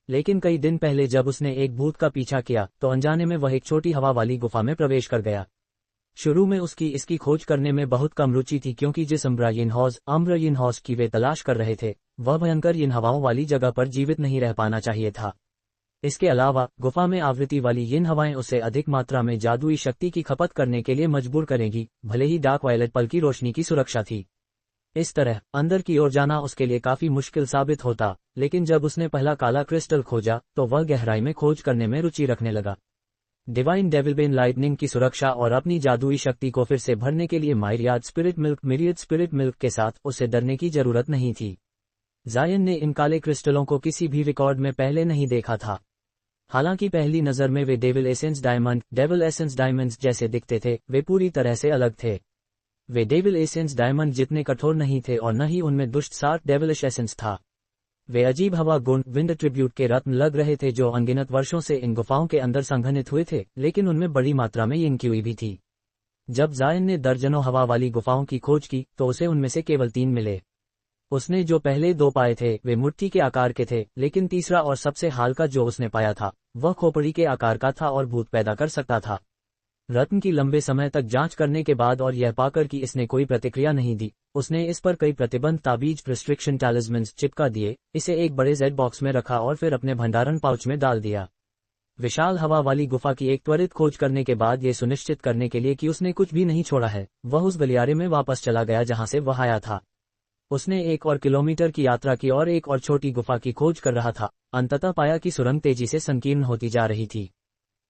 लेकिन कई दिन पहले जब उसने एक भूत का पीछा किया तो अनजाने में वह एक छोटी हवा वाली गुफा में प्रवेश कर गया। शुरू में उसकी इसकी खोज करने में बहुत कम रुचि थी, क्योंकि जिस अम्ब्र यिन हौज की वे तलाश कर रहे थे वह भयंकर यिन हवाओं वाली जगह पर जीवित नहीं रह पाना चाहिए था। इसके अलावा गुफा में आवृत्ति वाली यिन हवाएं उसे अधिक मात्रा में जादुई शक्ति की खपत करने के लिए मजबूर करेंगी, भले ही डार्क वायलेट पल की रोशनी की सुरक्षा थी। इस तरह अंदर की ओर जाना उसके लिए काफी मुश्किल साबित होता, लेकिन जब उसने पहला काला क्रिस्टल खोजा तो वह गहराई में खोज करने में रुचि रखने लगा। डिवाइन डेविलबेन लाइटनिंग की सुरक्षा और अपनी जादुई शक्ति को फिर से भरने के लिए मिरियड स्पिरिट मिल्क के साथ उसे डरने की जरूरत नहीं थी। जायन ने इन काले क्रिस्टलों को किसी भी रिकॉर्ड में पहले नहीं देखा था। हालांकि पहली नजर में वे डेविल एसेंस डायमंड्स जैसे दिखते थे, वे पूरी तरह से अलग थे। वे डेविल एसेंस डायमंड जितने कठोर नहीं थे और न ही उनमें दुष्ट सार्ट डेविलिश एसेंस था। वे अजीब हवा गुण विंड ट्रिब्यूट के रत्न लग रहे थे जो अनगिनत वर्षों से इन गुफाओं के अंदर संघनित हुए थे, लेकिन उनमें बड़ी मात्रा में यिन क्यूई भी थी। जब जायन ने दर्जनों हवा वाली गुफाओं की खोज की तो उसे उनमें से केवल 3 मिले। उसने जो पहले 2 पाए थे वे मुट्ठी के आकार के थे, लेकिन तीसरा और सबसे हाल जो उसने पाया था वह खोपड़ी के आकार का था और भूत पैदा कर सकता था। रत्न की लंबे समय तक जांच करने के बाद और यह पाकर कि इसने कोई प्रतिक्रिया नहीं दी, उसने इस पर कई प्रतिबंध ताबीज रिस्ट्रिक्शन टैलिस्मन्स चिपका दिए, इसे एक बड़े जेड बॉक्स में रखा और फिर अपने भंडारण पाउच में डाल दिया। विशाल हवा वाली गुफा की एक त्वरित खोज करने के बाद ये सुनिश्चित करने के लिए कि उसने कुछ भी नहीं छोड़ा है, वह उस गलियारे में वापस चला गया जहां से वह आया था। उसने 1 और किलोमीटर की यात्रा की और एक और छोटी गुफा की खोज कर रहा था। अंततः पाया कि सुरंग तेजी से संकीर्ण होती जा रही थी।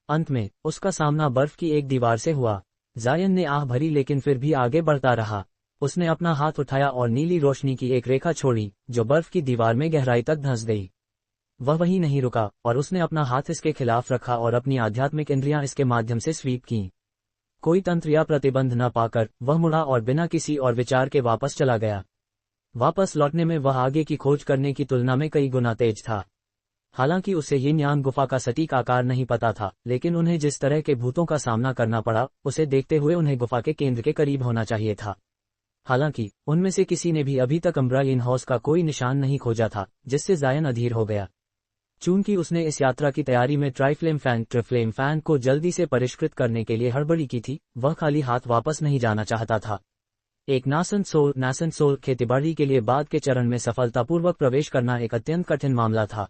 अंत में उसका सामना बर्फ की एक दीवार से हुआ। जायन ने आह भरी लेकिन फिर भी आगे बढ़ता रहा। उसने अपना हाथ उठाया और नीली रोशनी की एक रेखा छोड़ी जो बर्फ की दीवार में गहराई तक धंस गई। वह वहीं नहीं रुका और उसने अपना हाथ इसके खिलाफ रखा और अपनी आध्यात्मिक इंद्रियां इसके माध्यम से स्वीप की। कोई तंत्र या प्रतिबंध न पाकर वह मुड़ा और बिना किसी और विचार के वापस चला गया। वापस लौटने में वह आगे की खोज करने की तुलना में कई गुना तेज था। हालांकि उसे यिन यांग गुफा का सटीक आकार नहीं पता था, लेकिन उन्हें जिस तरह के भूतों का सामना करना पड़ा उसे देखते हुए उन्हें गुफा के केंद्र के करीब होना चाहिए था। हालांकि उनमें से किसी ने भी अभी तक अम्ब्रा इन हाउस का कोई निशान नहीं खोजा था, जिससे जायन अधीर हो गया। चूंकि उसने इस यात्रा की तैयारी में ट्रिफ्लेम फैन को जल्दी से परिष्कृत करने के लिए हड़बड़ी की थी, वह खाली हाथ वापस नहीं जाना चाहता था। एक नासेंट सोल खेतीबाड़ी के लिए बाद के चरण में सफलतापूर्वक प्रवेश करना एक अत्यंत कठिन मामला था।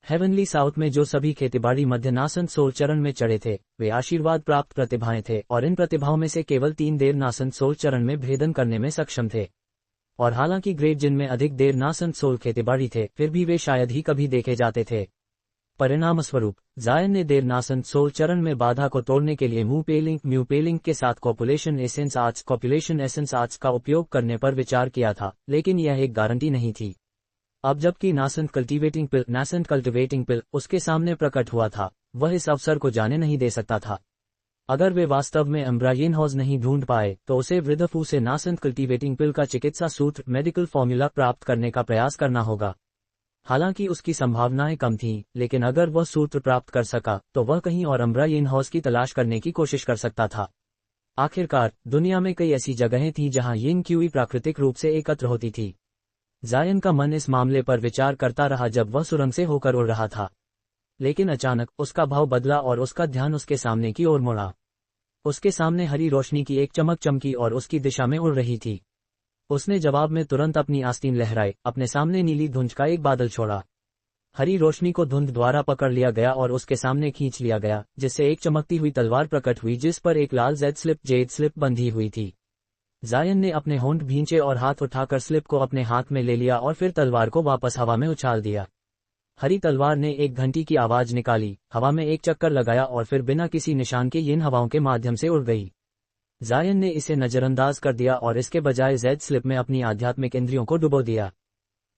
हेवनली साउथ में जो सभी खेतीबाड़ी मध्य नासेंट सोल चरण में चढ़े थे वे आशीर्वाद प्राप्त प्रतिभाएं थे, और इन प्रतिभाओं में से केवल 3 देर नासेंट सोल चरण में भेदन करने में सक्षम थे। और हालांकि ग्रेट जिनमें अधिक देर नासेंट सोल खेतीबाड़ी थे, फिर भी वे शायद ही कभी देखे जाते थे। परिणामस्वरूप जायन ने देर नासेंट सोल चरण में बाधा को तोड़ने के लिए म्यूपेलिंग के साथ कॉपुलेशन एसेंस आर्ट्स का उपयोग करने पर विचार किया था, लेकिन यह एक गारंटी नहीं थी। अब जबकि नासेंट कल्टिवेटिंग पिल उसके सामने प्रकट हुआ था, वह इस अवसर को जाने नहीं दे सकता था। अगर वे वास्तव में अम्ब्रा यिन हाउस नहीं ढूंढ पाए तो उसे वृद्धफू से नासेंट कल्टिवेटिंग पिल का चिकित्सा सूत्र मेडिकल फॉर्मूला प्राप्त करने का प्रयास करना होगा। हालांकि उसकी संभावनाएं कम थीं, लेकिन अगर वह सूत्र प्राप्त कर सका तो वह कहीं और अम्ब्रा यिन हाउस की तलाश करने की कोशिश कर सकता था। आखिरकार दुनिया में कई ऐसी जगहें थीं जहां यिन क्यूई प्राकृतिक रूप से एकत्र होती थी। जायन का मन इस मामले पर विचार करता रहा जब वह सुरंग से होकर उड़ रहा था, लेकिन अचानक उसका भाव बदला और उसका ध्यान उसके सामने की ओर मुड़ा। उसके सामने हरी रोशनी की एक चमक चमकी और उसकी दिशा में उड़ रही थी। उसने जवाब में तुरंत अपनी आस्तीन लहराई, अपने सामने नीली धुंध का एक बादल छोड़ा। हरी रोशनी को धुंध द्वारा पकड़ लिया गया और उसके सामने खींच लिया गया, जिससे एक चमकती हुई तलवार प्रकट हुई जिस पर एक लाल जेड स्लिप बंधी हुई थी। जायन ने अपने होंठ भींचे और हाथ उठाकर स्लिप को अपने हाथ में ले लिया और फिर तलवार को वापस हवा में उछाल दिया। हरी तलवार ने एक घंटी की आवाज निकाली, हवा में एक चक्कर लगाया और फिर बिना किसी निशान के यिन हवाओं के माध्यम से उड़ गई। जायन ने इसे नजरअंदाज कर दिया और इसके बजाय जेड स्लिप में अपनी आध्यात्मिक इंद्रियों को डुबो दिया।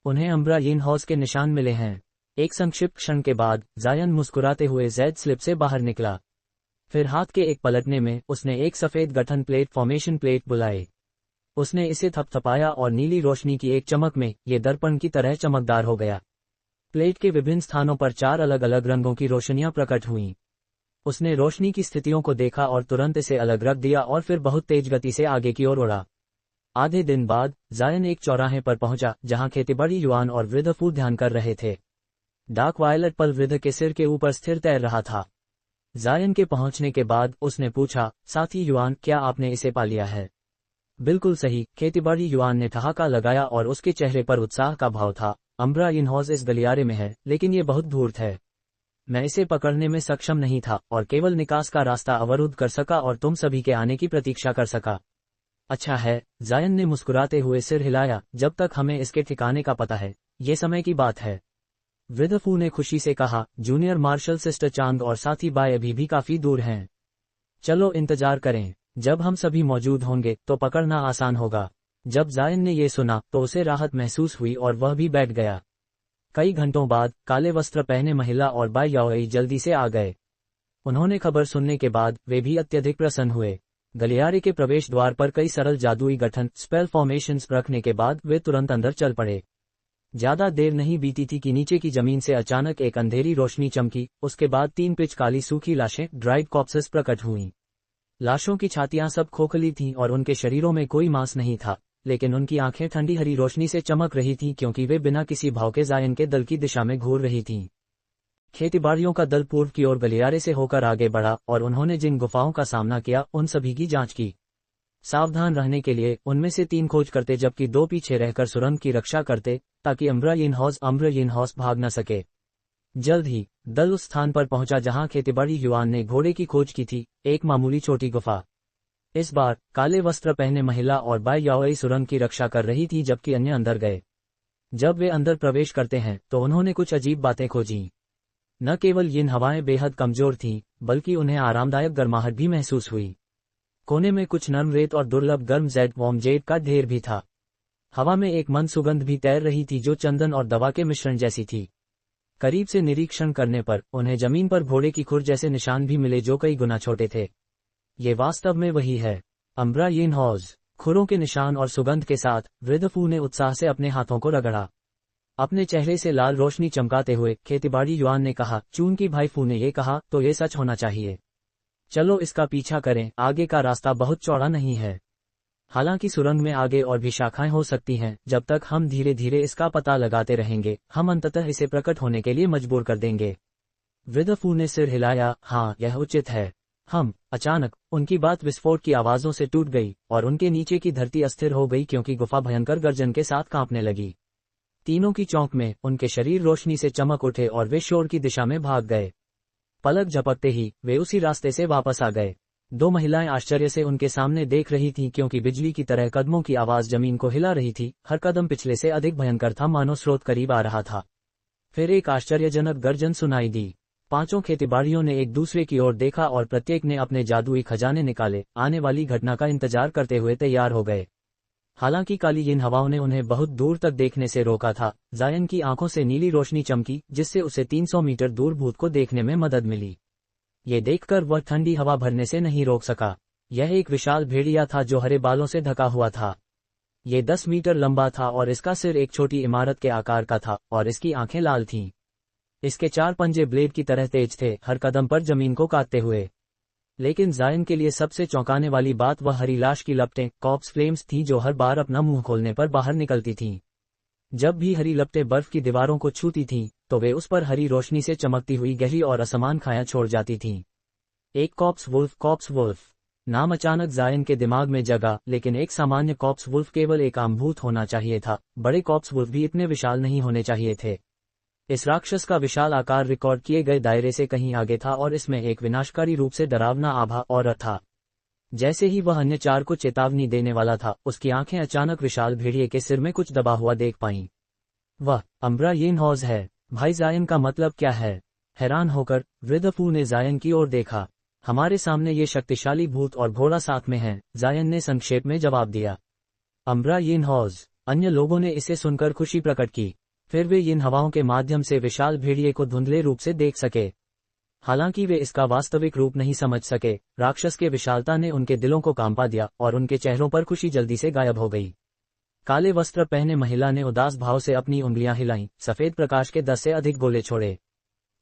उन्हें अम्ब्रा यिन हाउस के निशान मिले हैं। एक संक्षिप्त क्षण के बाद जायन मुस्कुराते हुए जेड स्लिप से बाहर निकला। फिर हाथ के एक पलटने में उसने एक सफेद गठन फॉर्मेशन प्लेट बुलाई। उसने इसे थपथपाया और नीली रोशनी की एक चमक में ये दर्पण की तरह चमकदार हो गया। प्लेट के विभिन्न स्थानों पर 4 अलग अलग रंगों की रोशनियां प्रकट हुईं। उसने रोशनी की स्थितियों को देखा और तुरंत इसे अलग रख दिया और फिर बहुत तेज गति से आगे की ओर उड़ा। आधे दिन बाद जायन एक चौराहे पर पहुंचा जहां खेतीबाड़ी युवान और वृद्ध फूल ध्यान कर रहे थे। डार्क वायलेट पल वृद्ध के सिर के ऊपर स्थिर तैर रहा था। जायन के पहुंचने के बाद उसने पूछा, साथी युवान, क्या आपने इसे पा लिया है? बिल्कुल सही, खेतीबाड़ी युवान ने ठहाका लगाया और उसके चेहरे पर उत्साह का भाव था। अम्ब्रा यिन हाउस इस गलियारे में है, लेकिन ये बहुत धूर्त है। मैं इसे पकड़ने में सक्षम नहीं था और केवल निकास का रास्ता अवरुद्ध कर सका और तुम सभी के आने की प्रतीक्षा कर सका। अच्छा है, जायन ने मुस्कुराते हुए सिर हिलाया, जब तक हमें इसके ठिकाने का पता है, ये समय की बात है। वृद्धफू ने खुशी से कहा, जूनियर मार्शल सिस्टर चांद और साथी बाय अभी भी काफी दूर हैं। चलो इंतजार करें, जब हम सभी मौजूद होंगे तो पकड़ना आसान होगा। जब जायन ने ये सुना तो उसे राहत महसूस हुई और वह भी बैठ गया। कई घंटों बाद काले वस्त्र पहने महिला और बाय याओई जल्दी से आ गए। उन्होंने खबर सुनने के बाद वे भी अत्यधिक प्रसन्न हुए। गलियारे के प्रवेश द्वार पर कई सरल जादुई गठन स्पेल फॉर्मेशंस रखने के बाद वे तुरंत अंदर चल पड़े। ज्यादा देर नहीं बीती थी कि नीचे की जमीन से अचानक एक अंधेरी रोशनी चमकी। उसके बाद 3 पिच काली सूखी लाशें ड्राइड कॉप्सेस प्रकट हुईं। लाशों की छातियां सब खोखली थीं और उनके शरीरों में कोई मांस नहीं था, लेकिन उनकी आंखें ठंडी हरी रोशनी से चमक रही थीं क्योंकि वे बिना किसी भाव के जायन के दल की दिशा में घूर रही थीं। खेतीबाड़ियों का दल पूर्व की ओर गलियारे से होकर आगे बढ़ा और उन्होंने जिन गुफाओं का सामना किया उन सभी की जांच की। सावधान रहने के लिए उनमें से 3 खोज करते जबकि 2 पीछे रहकर सुरंग की रक्षा करते, ताकि अम्ब्रा यिन हाउस भाग न सके। जल्द ही दल उस स्थान पर पहुंचा जहां खेतीबाड़ी युआन ने घोड़े की खोज की थी, एक मामूली छोटी गुफा। इस बार काले वस्त्र पहने महिला और बाई याओई सुरंग की रक्षा कर रही थी जबकि अन्य अंदर गए। जब वे अंदर प्रवेश करते हैं तो उन्होंने कुछ अजीब बातें खोजी। न केवल यिन हवाएं बेहद कमजोर थीं, बल्कि उन्हें आरामदायक गर्माहट भी महसूस हुई। कोने में कुछ नरम रेत और दुर्लभ गर्म जेड वॉर्म जेड का ढेर भी था। हवा में एक मंद सुगंध भी तैर रही थी जो चंदन और दवा के मिश्रण जैसी थी। करीब से निरीक्षण करने पर उन्हें जमीन पर घोड़े की खुर जैसे निशान भी मिले जो कई गुना छोटे थे। ये वास्तव में वही है, अम्ब्रा यिन हॉज। खुरों के निशान और सुगंध के साथ वृद्ध फू ने उत्साह से अपने हाथों को रगड़ा। अपने चेहरे से लाल रोशनी चमकाते हुए खेतीबाड़ी युआन ने कहा, चून की भाई फू ने ये कहा तो ये सच होना चाहिए। चलो इसका पीछा करें, आगे का रास्ता बहुत चौड़ा नहीं है। हालांकि सुरंग में आगे और भी शाखाएं हो सकती हैं, जब तक हम धीरे धीरे इसका पता लगाते रहेंगे हम अंततः इसे प्रकट होने के लिए मजबूर कर देंगे। वृद्ध फू ने सिर हिलाया, हाँ यह उचित है। अचानक उनकी बात विस्फोट की आवाजों से टूट गई और उनके नीचे की धरती अस्थिर हो गई क्योंकि गुफा भयंकर गर्जन के साथ कांपने लगी। तीनों की चौंक में उनके शरीर रोशनी से चमक उठे और वे शोर की दिशा में भाग गए। पलक झपकते ही वे उसी रास्ते से वापस आ गए। दो महिलाएं आश्चर्य से उनके सामने देख रही थीं क्योंकि बिजली की तरह कदमों की आवाज जमीन को हिला रही थी। हर कदम पिछले से अधिक भयंकर था, मानो स्रोत करीब आ रहा था। फिर एक आश्चर्यजनक गर्जन सुनाई दी। पांचों खेतीबाड़ियों ने एक दूसरे की ओर देखा और प्रत्येक ने अपने जादुई खजाने निकाले, आने वाली घटना का इंतजार करते हुए तैयार हो गए। हालांकि काली यिन हवाओं ने उन्हें बहुत दूर तक देखने से रोका था। जायन की आंखों से नीली रोशनी चमकी जिससे उसे 300 मीटर दूर भूत को देखने में मदद मिली। ये देखकर वह ठंडी हवा भरने से नहीं रोक सका। यह एक विशाल भेड़िया था जो हरे बालों से ढका हुआ था। ये 10 मीटर लंबा था और इसका सिर एक छोटी इमारत के आकार का था और इसकी आंखें लाल थीं। इसके 4 पंजे ब्लेड की तरह तेज थे, हर कदम पर जमीन को काटते हुए। लेकिन जायन के लिए सबसे चौंकाने वाली बात वह हरी लाश की लपटें, कॉप्स फ्लेम्स थीं जो हर बार अपना मुंह खोलने पर बाहर निकलती थीं। जब भी हरी लपटें बर्फ की दीवारों को छूती थीं, तो वे उस पर हरी रोशनी से चमकती हुई गहरी और असमान खायां छोड़ जाती थीं। एक कॉप्स वुल्फ नाम अचानक जायन के दिमाग में जगा, लेकिन एक सामान्य कॉप्स वुल्फ केवल एक आम भूत होना चाहिए था। बड़े कॉप्स वुल्फ भी इतने विशाल नहीं होने चाहिए थे। इस राक्षस का विशाल आकार रिकॉर्ड किए गए दायरे से कहीं आगे था और इसमें एक विनाशकारी रूप से डरावना आभा और था। जैसे ही वह अन्य 4 को चेतावनी देने वाला था, उसकी आंखें अचानक विशाल भेड़िए के सिर में कुछ दबा हुआ देख पाईं। वह अम्ब्रा यिन हॉज है। भाई जायन का मतलब क्या है? हैरान होकर वृद्ध फू ने जायन की ओर देखा। हमारे सामने ये शक्तिशाली भूत और घोड़ा साथ में है, जायन ने संक्षेप में जवाब दिया। अम्ब्रा यिन हॉज। अन्य लोगों ने इसे सुनकर खुशी प्रकट की। फिर वे इन हवाओं के माध्यम से विशाल भेड़िए को धुंधले रूप से देख सके। हालांकि वे इसका वास्तविक रूप नहीं समझ सके, राक्षस के विशालता ने उनके दिलों को कांपा दिया और उनके चेहरों पर खुशी जल्दी से गायब हो गई। काले वस्त्र पहने महिला ने उदास भाव से अपनी उंगलियां हिलाईं, सफेद प्रकाश के 10 से अधिक गोले छोड़े।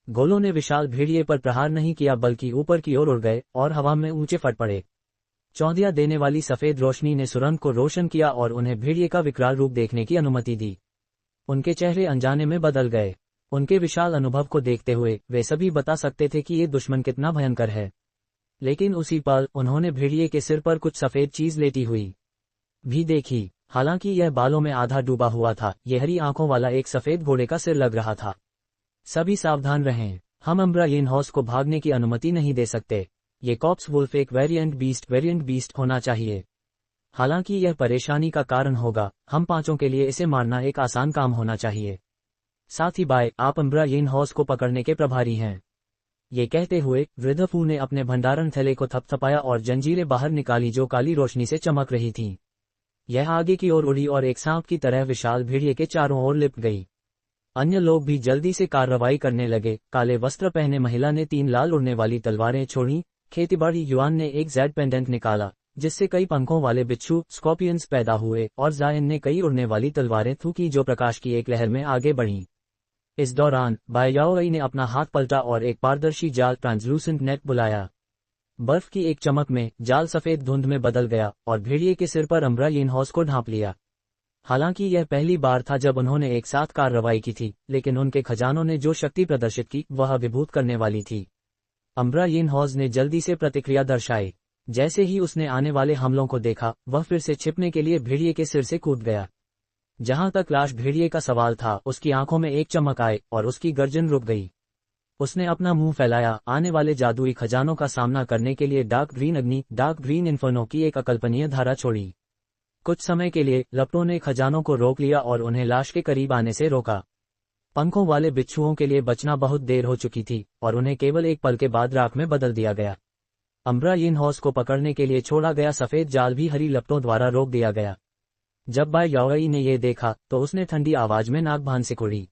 गोलों ने विशाल भेड़िए पर प्रहार नहीं किया बल्कि ऊपर की ओर उड़ गए और हवा में ऊंचे फट पड़े। चौंधिया देने वाली सफेद रोशनी ने सुरंग को रोशन किया और उन्हें भेड़िए का विकराल रूप देखने की अनुमति दी। उनके चेहरे अनजाने में बदल गए। उनके विशाल अनुभव को देखते हुए वे सभी बता सकते थे कि ये दुश्मन कितना भयंकर है। लेकिन उसी पल उन्होंने भेड़िए के सिर पर कुछ सफेद चीज लेटी हुई भी देखी। हालांकि यह बालों में आधा डूबा हुआ था, ये हरी आंखों वाला एक सफेद घोड़े का सिर लग रहा था। सभी सावधान रहें, हम अम्ब्रा यिन हॉज को भागने की अनुमति नहीं दे सकते। ये कॉप्स वुल्फ एक वेरिएंट बीस्ट होना चाहिए। हालांकि यह परेशानी का कारण होगा, हम 5 के लिए इसे मारना एक आसान काम होना चाहिए। साथ ही बाय, आप अम्ब्रा यिन हॉज को पकड़ने के प्रभारी हैं। ये कहते हुए वृद्ध फू ने अपने भंडारण थैले को थपथपाया और जंजीरें बाहर निकाली जो काली रोशनी से चमक रही थीं। यह आगे की ओर उड़ी और एक सांप की तरह विशाल भेड़िए के चारों ओर लिपट गई। अन्य लोग भी जल्दी से कार्रवाई करने लगे। काले वस्त्र पहने महिला ने 3 लाल उड़ने वाली तलवारें छोड़ी। खेतीबाड़ी युआन ने एक जेड पेंडेंट निकाला जिससे कई पंखों वाले बिच्छू स्कॉर्पियंस पैदा हुए और जायन ने कई उड़ने वाली तलवारें थूकी जो प्रकाश की एक लहर में आगे बढ़ीं। इस दौरान बाय याओई ने अपना हाथ पलटा और एक पारदर्शी जाल ट्रांसलूसेंट नेट बुलाया। बर्फ की एक चमक में जाल सफेद धुंध में बदल गया और भेड़िए के सिर पर अम्ब्रा यिन हॉज को ढांप लिया। हालांकि यह पहली बार था जब उन्होंने एक साथ कार्रवाई की थी, लेकिन उनके खजानों ने जो शक्ति प्रदर्शित की वह अभिभूत करने वाली थी। अम्ब्रा यिन हॉज ने जल्दी से प्रतिक्रिया दर्शाई। जैसे ही उसने आने वाले हमलों को देखा, वह फिर से छिपने के लिए भेड़िए के सिर से कूद गया। जहां तक लाश भेड़िए का सवाल था, उसकी आंखों में एक चमक आई और उसकी गर्जन रुक गई। उसने अपना मुंह फैलाया, आने वाले जादुई खजानों का सामना करने के लिए डार्क ग्रीन अग्नि, डार्क ग्रीन इन्फर्नो की एक अकल्पनीय धारा छोड़ी। कुछ समय के लिए लपटों ने खजानों को रोक लिया और उन्हें लाश के करीब आने से रोका। पंखों वाले बिच्छुओं के लिए बचना बहुत देर हो चुकी थी और उन्हें केवल एक पल के बाद राख में बदल दिया गया। अम्ब्रा यिनहॉर्स को पकड़ने के लिए छोड़ा गया सफेद जाल भी हरी लपटों द्वारा रोक दिया गया। जब बाय याओई ने यह देखा तो उसने ठंडी आवाज में नाक बांध सिकुड़ी।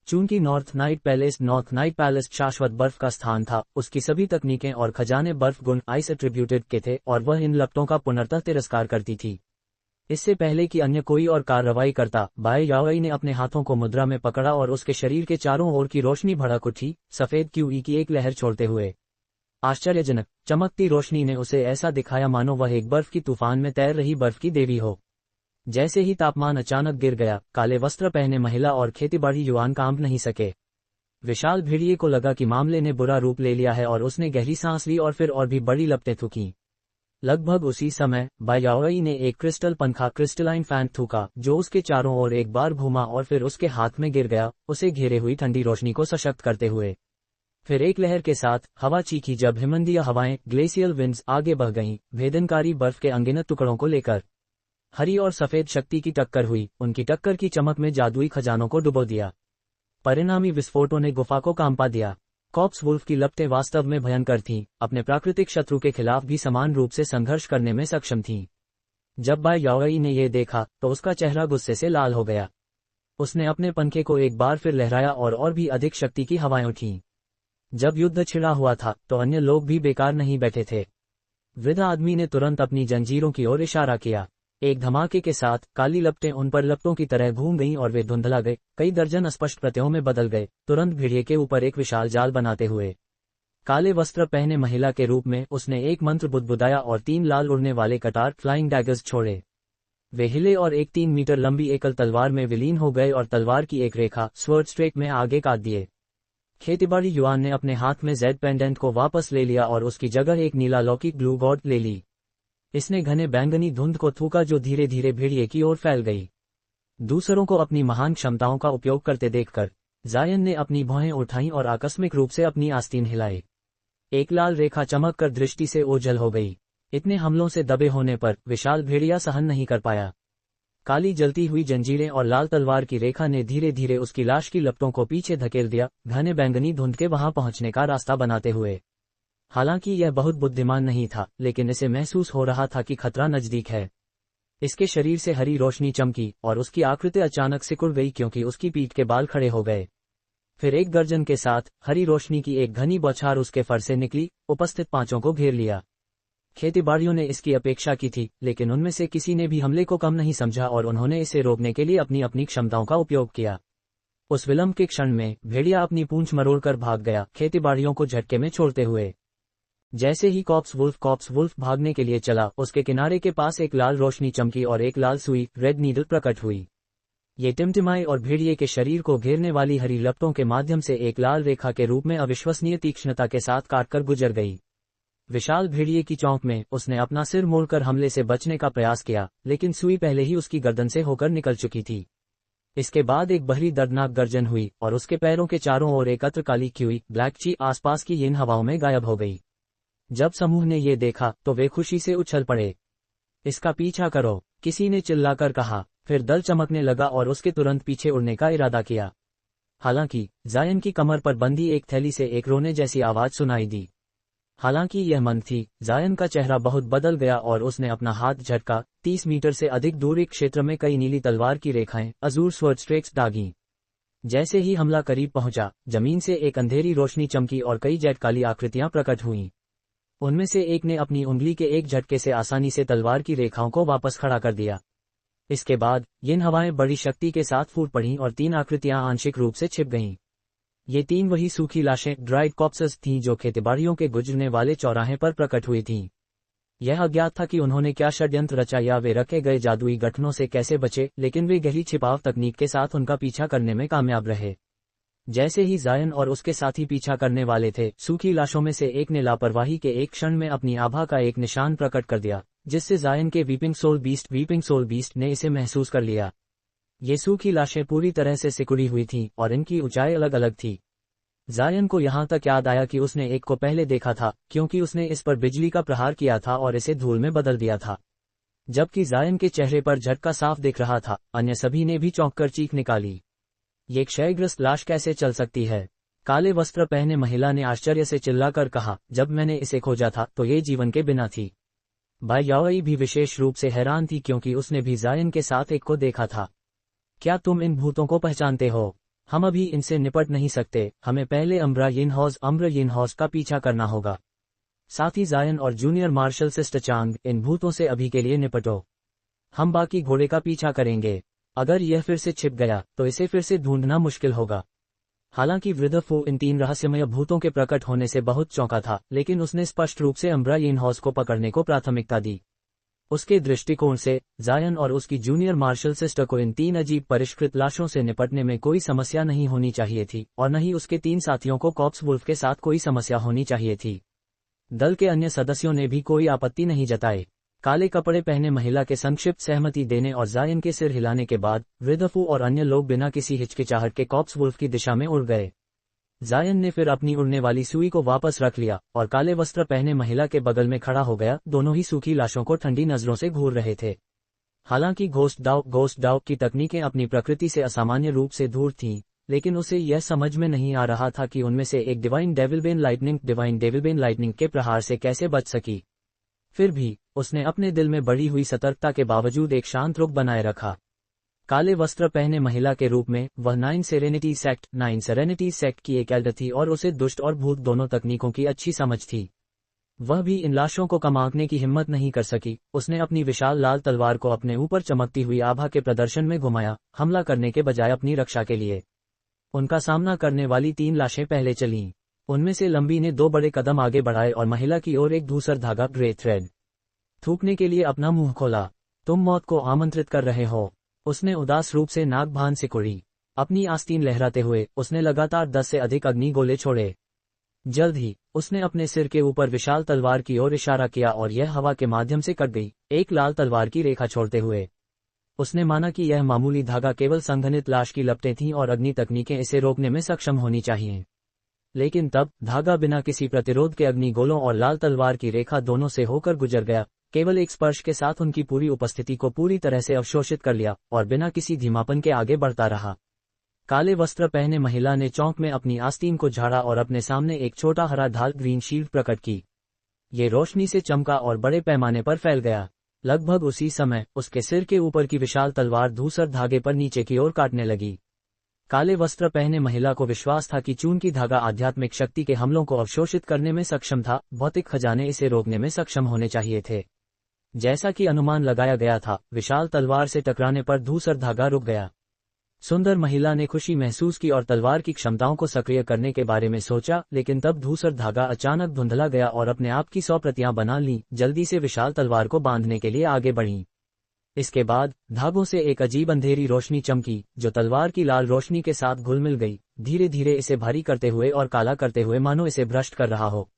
चूंकि नॉर्थ नाइट पैलेस शाश्वत बर्फ का स्थान था, उसकी सभी तकनीकें और खजाने बर्फ गुण आइस एट्रीब्यूटेड के थे और वह इन लपटों का पुनर्तः तिरस्कार करती थी। इससे पहले कि अन्य कोई और कार्रवाई करता, बाय याओई ने अपने हाथों को मुद्रा में पकड़ा और उसके शरीर के चारों ओर की रोशनी भड़क उठी, सफेद क्यूई की एक लहर छोड़ते हुए। आश्चर्यजनक चमकती रोशनी ने उसे ऐसा दिखाया मानो वह एक बर्फ की तूफान में तैर रही बर्फ की देवी हो। जैसे ही तापमान अचानक गिर गया, काले वस्त्र पहने महिला और खेतीबाड़ी युवान कांप नहीं सके। विशाल भेड़िए को लगा कि मामले ने बुरा रूप ले लिया है और उसने गहरी सांस ली और फिर और भी बड़ी लपटें थूकीं। लगभग उसी समय बाय याओई ने एक क्रिस्टलाइन फैन थूका, जो उसके चारों ओर एक बार घूमा और फिर उसके हाथ में गिर गया, उसे घेरे हुई ठंडी रोशनी को सशक्त करते हुए। फिर एक लहर के साथ हवा चीखी जब हिमनदीय हवाएं, ग्लेशियल विंड्स, आगे बह गईं, भेदनकारी बर्फ के अनगिनत टुकड़ों को लेकर। हरी और सफेद शक्ति की टक्कर हुई, उनकी टक्कर की चमक में जादुई खजानों को डुबो दिया। परिणामी विस्फोटों ने गुफा को कांपा दिया। कॉप्स वुल्फ की लपटें वास्तव में भयंकर थीं, अपने प्राकृतिक शत्रु के खिलाफ भी समान रूप से संघर्ष करने में सक्षम थीं। जब बाय याओई ने यह देखा तो उसका चेहरा गुस्से से लाल हो गया। उसने अपने पंखे को एक बार फिर लहराया और भी अधिक शक्ति की हवाएं उठीं। जब युद्ध छिड़ा हुआ था तो अन्य लोग भी बेकार नहीं बैठे थे। वृद्ध आदमी ने तुरंत अपनी जंजीरों की ओर इशारा किया। एक धमाके के साथ काली लपटें उन पर लपटों की तरह घूम गईं और वे धुंधला गए, कई दर्जन अस्पष्ट प्रत्ययों में बदल गए, तुरंत भेड़िए के ऊपर एक विशाल जाल बनाते हुए। काले वस्त्र पहने महिला के रूप में उसने एक मंत्र बुदबुदाया और 3 लाल उड़ने वाले कटार फ्लाइंग डैगर्स छोड़े। वे हिले और एक 3 मीटर लंबी एकल तलवार में विलीन हो गए और तलवार की एक रेखा स्वर्ड स्ट्रेक में आगे काट दिए। खेतीबाड़ी युवान ने अपने हाथ में जेड पेंडेंट को वापस ले लिया और उसकी जगह एक नीला लौकिक ग्लू गॉड ले ली। इसने घने बैंगनी धुंध को थूका जो धीरे धीरे भेड़िए की ओर फैल गई। दूसरों को अपनी महान क्षमताओं का उपयोग करते देखकर जायन ने अपनी भौहें उठाईं और आकस्मिक रूप से अपनी आस्तीन हिलाई। एक लाल रेखा चमक कर दृष्टि से ओझल हो गई। इतने हमलों से दबे होने पर विशाल भेड़िया सहन नहीं कर पाया। काली जलती हुई जंजीरें और लाल तलवार की रेखा ने धीरे धीरे उसकी लाश की लपटों को पीछे धकेल दिया, घने बैंगनी धुंध के वहां पहुंचने का रास्ता बनाते हुए। हालांकि यह बहुत बुद्धिमान नहीं था, लेकिन इसे महसूस हो रहा था कि खतरा नजदीक है। इसके शरीर से हरी रोशनी चमकी और उसकी आकृति अचानक सिकुड़ गई क्योंकि उसकी पीठ के बाल खड़े हो गए। फिर एक गर्जन के साथ हरी रोशनी की एक घनी बौछार उसके फर से निकली, उपस्थित पांचों को घेर लिया। खेतीबाड़ियों ने इसकी अपेक्षा की थी, लेकिन उनमें से किसी ने भी हमले को कम नहीं समझा और उन्होंने इसे रोकने के लिए अपनी अपनी क्षमताओं का उपयोग किया। उस विलंब के क्षण में भेड़िया अपनी पूंछ मरोड़कर भाग गया, खेतीबाड़ियों को झटके में छोड़ते हुए। जैसे ही कॉप्स वुल्फ भागने के लिए चला, उसके किनारे के पास एक लाल रोशनी चमकी और एक लाल सुई रेड नीडल प्रकट हुई। ये टिमटिमाई और भेड़िए के शरीर को घेरने वाली हरी लपटों के माध्यम से एक लाल रेखा के रूप में अविश्वसनीय तीक्ष्णता के साथ काटकर गुजर गई। विशाल भेड़िए की चौंक में उसने अपना सिर मोड़कर हमले से बचने का प्रयास किया, लेकिन सुई पहले ही उसकी गर्दन से होकर निकल चुकी थी। इसके बाद एक बहरी दर्दनाक गर्जन हुई और उसके पैरों के चारों ओर एकत्र काली क्यूई ब्लैक ची आसपास की इन हवाओं में गायब हो गई। जब समूह ने ये देखा तो वे खुशी से उछल पड़े। इसका पीछा करो, किसी ने चिल्लाकर कहा। फिर दल चमकने लगा और उसके तुरंत पीछे उड़ने का इरादा किया। हालांकि जायन की कमर पर बंधी एक थैली से एक रोने जैसी आवाज सुनाई दी। हालांकि यह मंद थी, जायन का चेहरा बहुत बदल गया और उसने अपना हाथ झटका। 30 मीटर से अधिक दूर एक क्षेत्र में कई नीली तलवार की रेखाएं अजूर स्वर्ड स्ट्रेक्स दागीं। जैसे ही हमला करीब पहुंचा, जमीन से एक अंधेरी रोशनी चमकी और कई जेट काली आकृतियां प्रकट हुईं। उनमें से एक ने अपनी उंगली के एक झटके से आसानी से तलवार की रेखाओं को वापस खड़ा कर दिया। इसके बाद यिन हवाएं बड़ी शक्ति के साथ फूट पड़ीं और 3 आकृतियां आंशिक रूप से छिप गईं। ये 3 वही सूखी लाशें ड्राइड कॉप्सेस थीं जो खेतीबाड़ियों के गुजरने वाले चौराहे पर प्रकट हुई थीं। यह अज्ञात था कि उन्होंने क्या षड्यंत्र रचा या वे रखे गए जादुई गठनों से कैसे बचे, लेकिन वे गहरी छिपाव तकनीक के साथ उनका पीछा करने में कामयाब रहे। जैसे ही जायन और उसके साथी पीछा करने वाले थे, सूखी लाशों में से एक ने लापरवाही के एक क्षण में अपनी आभा का एक निशान प्रकट कर दिया, जिससे जायन के वीपिंग सोल बीस्ट ने इसे महसूस कर लिया। ये सूखी लाशें पूरी तरह से सिकुड़ी हुई थीं और इनकी ऊंचाई अलग अलग थी। जायन को यहाँ तक याद आया कि उसने एक को पहले देखा था, क्योंकि उसने इस पर बिजली का प्रहार किया था और इसे धूल में बदल दिया था। जबकि जायन के चेहरे पर झटका साफ दिख रहा था, अन्य सभी ने भी चौंककर चीख निकाली। ये क्षयग्रस्त लाश कैसे चल सकती है? काले वस्त्र पहने महिला ने आश्चर्य से चिल्लाकर कहा, जब मैंने इसे खोजा था तो ये जीवन के बिना थी। बाई याओई भी विशेष रूप से हैरान थी, क्योंकि उसने भी जायन के साथ एक को देखा था। क्या तुम इन भूतों को पहचानते हो? हम अभी इनसे निपट नहीं सकते, हमें पहले अम्ब्रा यिनहॉज का पीछा करना होगा। साथ ही जायन और जूनियर मार्शल सिस्टर चांग, इन भूतों से अभी के लिए निपटो। हम बाकी घोड़े का पीछा करेंगे। अगर यह फिर से छिप गया तो इसे फिर से ढूंढना मुश्किल होगा। हालांकि वृद्ध फू इन 3 रहस्यमय भूतों के प्रकट होने से बहुत चौंका था, लेकिन उसने स्पष्ट रूप से अम्ब्रा यिनहॉज को पकड़ने को प्राथमिकता दी। उसके दृष्टिकोण से जायन और उसकी जूनियर मार्शल सिस्टर को इन 3 अजीब परिष्कृत लाशों से निपटने में कोई समस्या नहीं होनी चाहिए थी, और न ही उसके 3 साथियों को कॉप्स वुल्फ के साथ कोई समस्या होनी चाहिए थी। दल के अन्य सदस्यों ने भी कोई आपत्ति नहीं जताई। काले कपड़े पहने महिला के संक्षिप्त सहमति देने और जायन के सिर हिलाने के बाद वृद्धफू और अन्य लोग बिना किसी हिचकिचाहट के कॉप्स वुल्फ की दिशा में उड़ गए। जायन ने फिर अपनी उड़ने वाली सुई को वापस रख लिया और काले वस्त्र पहने महिला के बगल में खड़ा हो गया। दोनों ही सूखी लाशों को ठंडी नजरों से घूर रहे थे। हालांकि घोस्ट डाउक की तकनीकें अपनी प्रकृति से असामान्य रूप से दूर थीं, लेकिन उसे यह समझ में नहीं आ रहा था कि उनमें से एक डिवाइन डेविलबेन लाइटनिंग के प्रहार से कैसे बच सकी। फिर भी उसने अपने दिल में बढ़ी हुई सतर्कता के बावजूद एक शांत रुख बनाए रखा। काले वस्त्र पहने महिला के रूप में वह 9 सेरेनिटी सेक्ट की एक एल्डर थी और उसे दुष्ट और भूत दोनों तकनीकों की अच्छी समझ थी। वह भी इन लाशों को कम आंकने की हिम्मत नहीं कर सकी। उसने अपनी विशाल लाल तलवार को अपने ऊपर चमकती हुई आभा के प्रदर्शन में घुमाया, हमला करने के बजाय अपनी रक्षा के लिए। उनका सामना करने वाली 3 लाशें पहले चलीं। उनमें से लंबी ने 2 बड़े कदम आगे बढ़ाए और महिला की ओर एक धूसर धागा ग्रे थ्रेड थूकने के लिए अपना मुंह खोला। तुम मौत को आमंत्रित कर रहे हो, उसने उदास रूप से नाक भान सिकुड़ी। अपनी आस्तीन लहराते हुए उसने लगातार 10 से अधिक अग्नि गोले छोड़े। जल्द ही उसने अपने सिर के ऊपर विशाल तलवार की ओर इशारा किया और यह हवा के माध्यम से कट गई, एक लाल तलवार की रेखा छोड़ते हुए। उसने माना कि यह मामूली धागा केवल संघनित लाश की लपटें थीं और अग्नि तकनीकें इसे रोकने में सक्षम होनी चाहिए। लेकिन तब धागा बिना किसी प्रतिरोध के अग्नि गोलों और लाल तलवार की रेखा दोनों से होकर गुजर गया। केवल एक स्पर्श के साथ उनकी पूरी उपस्थिति को पूरी तरह से अवशोषित कर लिया और बिना किसी धीमापन के आगे बढ़ता रहा। काले वस्त्र पहने महिला ने चौंक में अपनी आस्तीन को झाड़ा और अपने सामने एक छोटा हरा ढाल ग्रीन शील्ड प्रकट की। ये रोशनी से चमका और बड़े पैमाने पर फैल गया। लगभग उसी समय उसके सिर के ऊपर की विशाल तलवार धूसर धागे पर नीचे की ओर काटने लगी। काले वस्त्र पहने महिला को विश्वास था कि चून की धागा आध्यात्मिक शक्ति के हमलों को अवशोषित करने में सक्षम था, भौतिक खजाने इसे रोकने में सक्षम होने चाहिए थे। जैसा कि अनुमान लगाया गया था, विशाल तलवार से टकराने पर धूसर धागा रुक गया। सुंदर महिला ने खुशी महसूस की और तलवार की क्षमताओं को सक्रिय करने के बारे में सोचा, लेकिन तब धूसर धागा अचानक धुंधला गया और अपने आप की 100 प्रतियां बना लीं। जल्दी से विशाल तलवार को बांधने के लिए आगे बढ़ीं। इसके बाद धागों से एक अजीब अंधेरी रोशनी चमकी, जो तलवार की लाल रोशनी के साथ घुल मिल गई, धीरे धीरे इसे भारी करते हुए और काला करते हुए, मानो इसे भ्रष्ट कर रहा हो।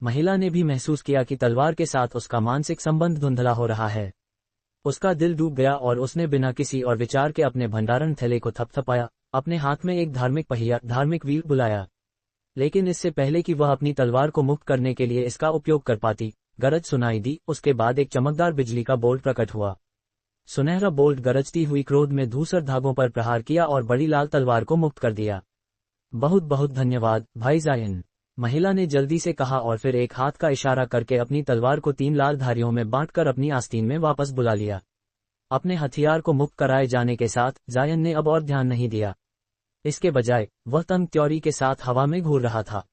महिला ने भी महसूस किया कि तलवार के साथ उसका मानसिक संबंध धुंधला हो रहा है। उसका दिल डूब गया और उसने बिना किसी और विचार के अपने भंडारण थैले को थपथपाया, अपने हाथ में एक धार्मिक व्हील बुलाया। लेकिन इससे पहले कि वह अपनी तलवार को मुक्त करने के लिए इसका उपयोग कर पाती, गरज सुनाई दी। उसके बाद एक चमकदार बिजली का बोल्ट प्रकट हुआ। सुनहरा बोल्ट गरजती हुई क्रोध में धूसर धागों पर प्रहार किया और बड़ी लाल तलवार को मुक्त कर दिया। बहुत बहुत धन्यवाद भाई जायन, महिला ने जल्दी से कहा और फिर एक हाथ का इशारा करके अपनी तलवार को 3 लाल धारियों में बांटकर अपनी आस्तीन में वापस बुला लिया। अपने हथियार को मुक्त कराए जाने के साथ जायन ने अब और ध्यान नहीं दिया। इसके बजाय वह तंग त्योरी के साथ हवा में घूर रहा था।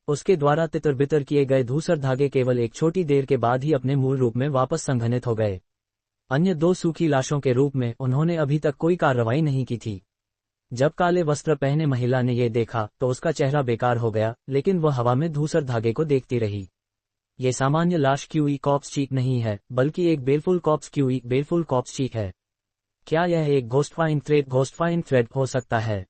उसके द्वारा तितर बितर किए गए धूसर धागे केवल एक छोटी देर के बाद ही अपने मूल रूप में वापस संघनित हो गए। अन्य 2 सूखी लाशों के रूप में उन्होंने अभी तक कोई कार्रवाई नहीं की थी। जब काले वस्त्र पहने महिला ने यह देखा तो उसका चेहरा बेकार हो गया, लेकिन वह हवा में धूसर धागे को देखती रही। ये सामान्य लाश क्यूई कॉप्स चीक नहीं है, बल्कि एक बेलफुल कॉप्स चीक है। क्या यह एक घोस्टफाइन थ्रेड हो सकता है?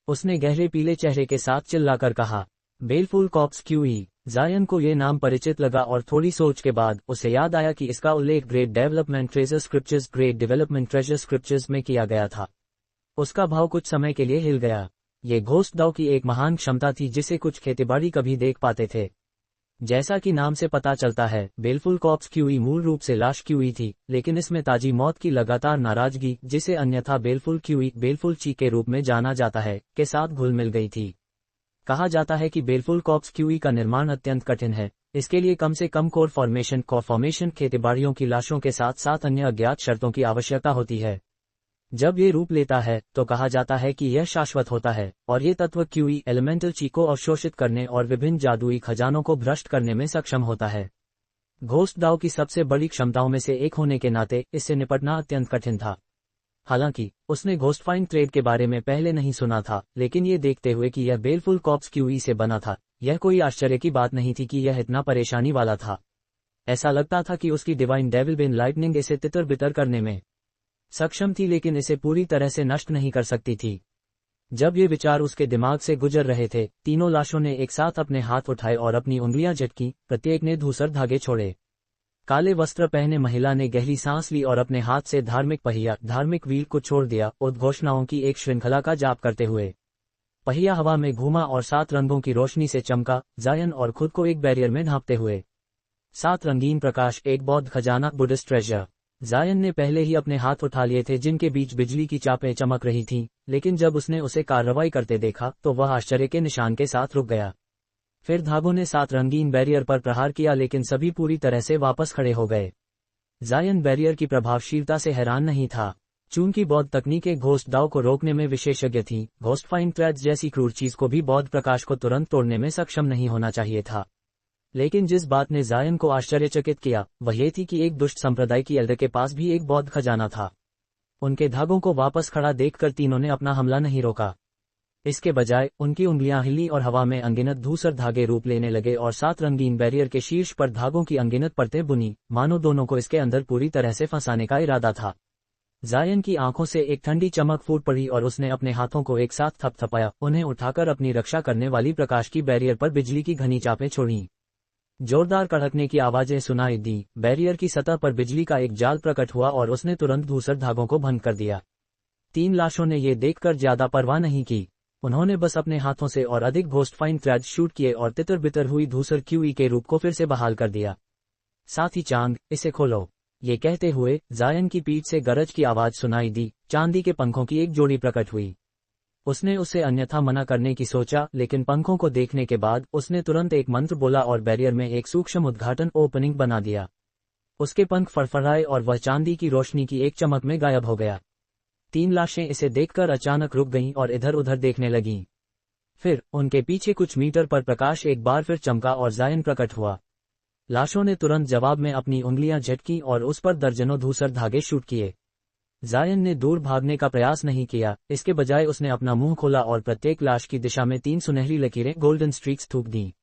उसने गहरे पीले चेहरे के साथ चिल्लाकर कहा। बेलफुल कॉप्स क्यूई। जायन को यह नाम परिचित लगा और थोड़ी सोच के बाद उसे याद आया कि इसका उल्लेख ग्रेट डेवलपमेंट ट्रेजर स्क्रिप्चर्स में किया गया था। उसका भाव कुछ समय के लिए हिल गया। ये घोस्ट दाव की एक महान क्षमता थी जिसे कुछ खेतीबाड़ी कभी देख पाते थे। जैसा कि नाम से पता चलता है, बेलफुल कॉर्प्स क्यूई मूल रूप से लाश क्यूई थी, लेकिन इसमें ताजी मौत की लगातार नाराजगी, जिसे अन्यथा बेलफुल क्यूई, बेलफुल ची के रूप में जाना जाता है, के साथ घुल मिल गई थी। कहा जाता है कि बेलफुल कॉर्प्स क्यूई का निर्माण अत्यंत कठिन है। इसके लिए कम से कम कोर फॉर्मेशन खेतीबाड़ियों की लाशों के साथ साथ अन्य अज्ञात शर्तों की आवश्यकता होती है। जब ये रूप लेता है तो कहा जाता है कि यह शाश्वत होता है, और ये तत्व क्यूई एलिमेंटल ची को अवशोषित करने और विभिन्न जादुई खजानों को भ्रष्ट करने में सक्षम होता है। घोस्ट दाव की सबसे बड़ी क्षमताओं में से एक होने के नाते इससे निपटना अत्यंत कठिन था। हालांकि उसने घोस्टफाइंड ट्रेड के बारे में पहले नहीं सुना था, लेकिन ये देखते हुए कि यह बेलफुल कॉर्प्स क्यूई से बना था, यह कोई आश्चर्य की बात नहीं थी कि यह इतना परेशानी वाला था। ऐसा लगता था कि उसकी डिवाइन डेविल बेन लाइटनिंग इसे तितर बितर करने में सक्षम थी, लेकिन इसे पूरी तरह से नष्ट नहीं कर सकती थी। जब ये विचार उसके दिमाग से गुजर रहे थे, तीनों लाशों ने एक साथ अपने हाथ उठाए और अपनी उंगलियां झटकी, प्रत्येक ने धूसर धागे छोड़े। काले वस्त्र पहने महिला ने गहरी सांस ली और अपने हाथ से धार्मिक व्हील को छोड़ दिया, उद्घोषणाओं की एक श्रृंखला का जाप करते हुए। पहिया हवा में घूमा और 7 रंगों की रोशनी से चमका, जायन और खुद को एक बैरियर में ढांपते हुए। 7 रंगीन प्रकाश, एक बौद्ध खजाना, बुद्धिस्ट ट्रेजर। जायन ने पहले ही अपने हाथ उठा लिए थे जिनके बीच बिजली की चापें चमक रही थीं, लेकिन जब उसने उसे कार्रवाई करते देखा तो वह आश्चर्य के निशान के साथ रुक गया। फिर धागों ने 7 रंगीन बैरियर पर प्रहार किया, लेकिन सभी पूरी तरह से वापस खड़े हो गए। जायन बैरियर की प्रभावशीलता से हैरान नहीं था। चूंकि बौद्ध तकनीकें घोस्ट दाव को रोकने में विशेषज्ञ थीं, घोस्टफाइंड थ्रेड्स जैसी क्रूर चीज को भी बौद्ध प्रकाश को तुरंत तोड़ने में सक्षम नहीं होना चाहिए था। लेकिन जिस बात ने जायन को आश्चर्यचकित किया वह ये थी कि एक दुष्ट संप्रदाय की एल्डर के पास भी एक बौद्ध खजाना था। उनके धागों को वापस खड़ा देखकर तीनों ने अपना हमला नहीं रोका। इसके बजाय उनकी उंगलियां हिली और हवा में अनगिनत धूसर धागे रूप लेने लगे और 7 रंगीन बैरियर के शीर्ष पर धागों की अनगिनत परतें बुनी, मानो दोनों को इसके अंदर पूरी तरह से फंसाने का इरादा था। जायन की आंखों से एक ठंडी चमक फूट पड़ी और उसने अपने हाथों को एक साथ थपथपाया, उन्हें उठाकर अपनी रक्षा करने वाली प्रकाश की बैरियर पर बिजली की घनी चापें छोड़ी। जोरदार कड़कने की आवाजें सुनाई दी, बैरियर की सतह पर बिजली का एक जाल प्रकट हुआ और उसने तुरंत धूसर धागों को भंग कर दिया। 3 लाशों ने ये देखकर ज्यादा परवाह नहीं की। उन्होंने बस अपने हाथों से और अधिक घोस्टफाइंड थ्रेड शूट किए और तितर बितर हुई धूसर क्यूई के रूप को फिर से बहाल कर दिया। साथ ही चांद, इसे खोलो। ये कहते हुए जायन की पीठ से गरज की आवाज सुनाई दी। चांदी के पंखों की एक जोड़ी प्रकट हुई। उसने उसे अन्यथा मना करने की सोचा, लेकिन पंखों को देखने के बाद उसने तुरंत एक मंत्र बोला और बैरियर में एक सूक्ष्म उद्घाटन ओपनिंग बना दिया। उसके पंख फड़फड़ाए और वह चांदी की रोशनी की एक चमक में गायब हो गया। 3 लाशें इसे देखकर अचानक रुक गईं और इधर उधर देखने लगीं। फिर उनके पीछे कुछ मीटर पर प्रकाश एक बार फिर चमका और जायन प्रकट हुआ। लाशों ने तुरंत जवाब में अपनी उंगलियां झटकी और उस पर दर्जनों धूसर धागे शूट किए। जायन ने दूर भागने का प्रयास नहीं किया, इसके बजाय उसने अपना मुंह खोला और प्रत्येक लाश की दिशा में 3 सुनहरी लकीरें, गोल्डन स्ट्रीक्स, थूक दी।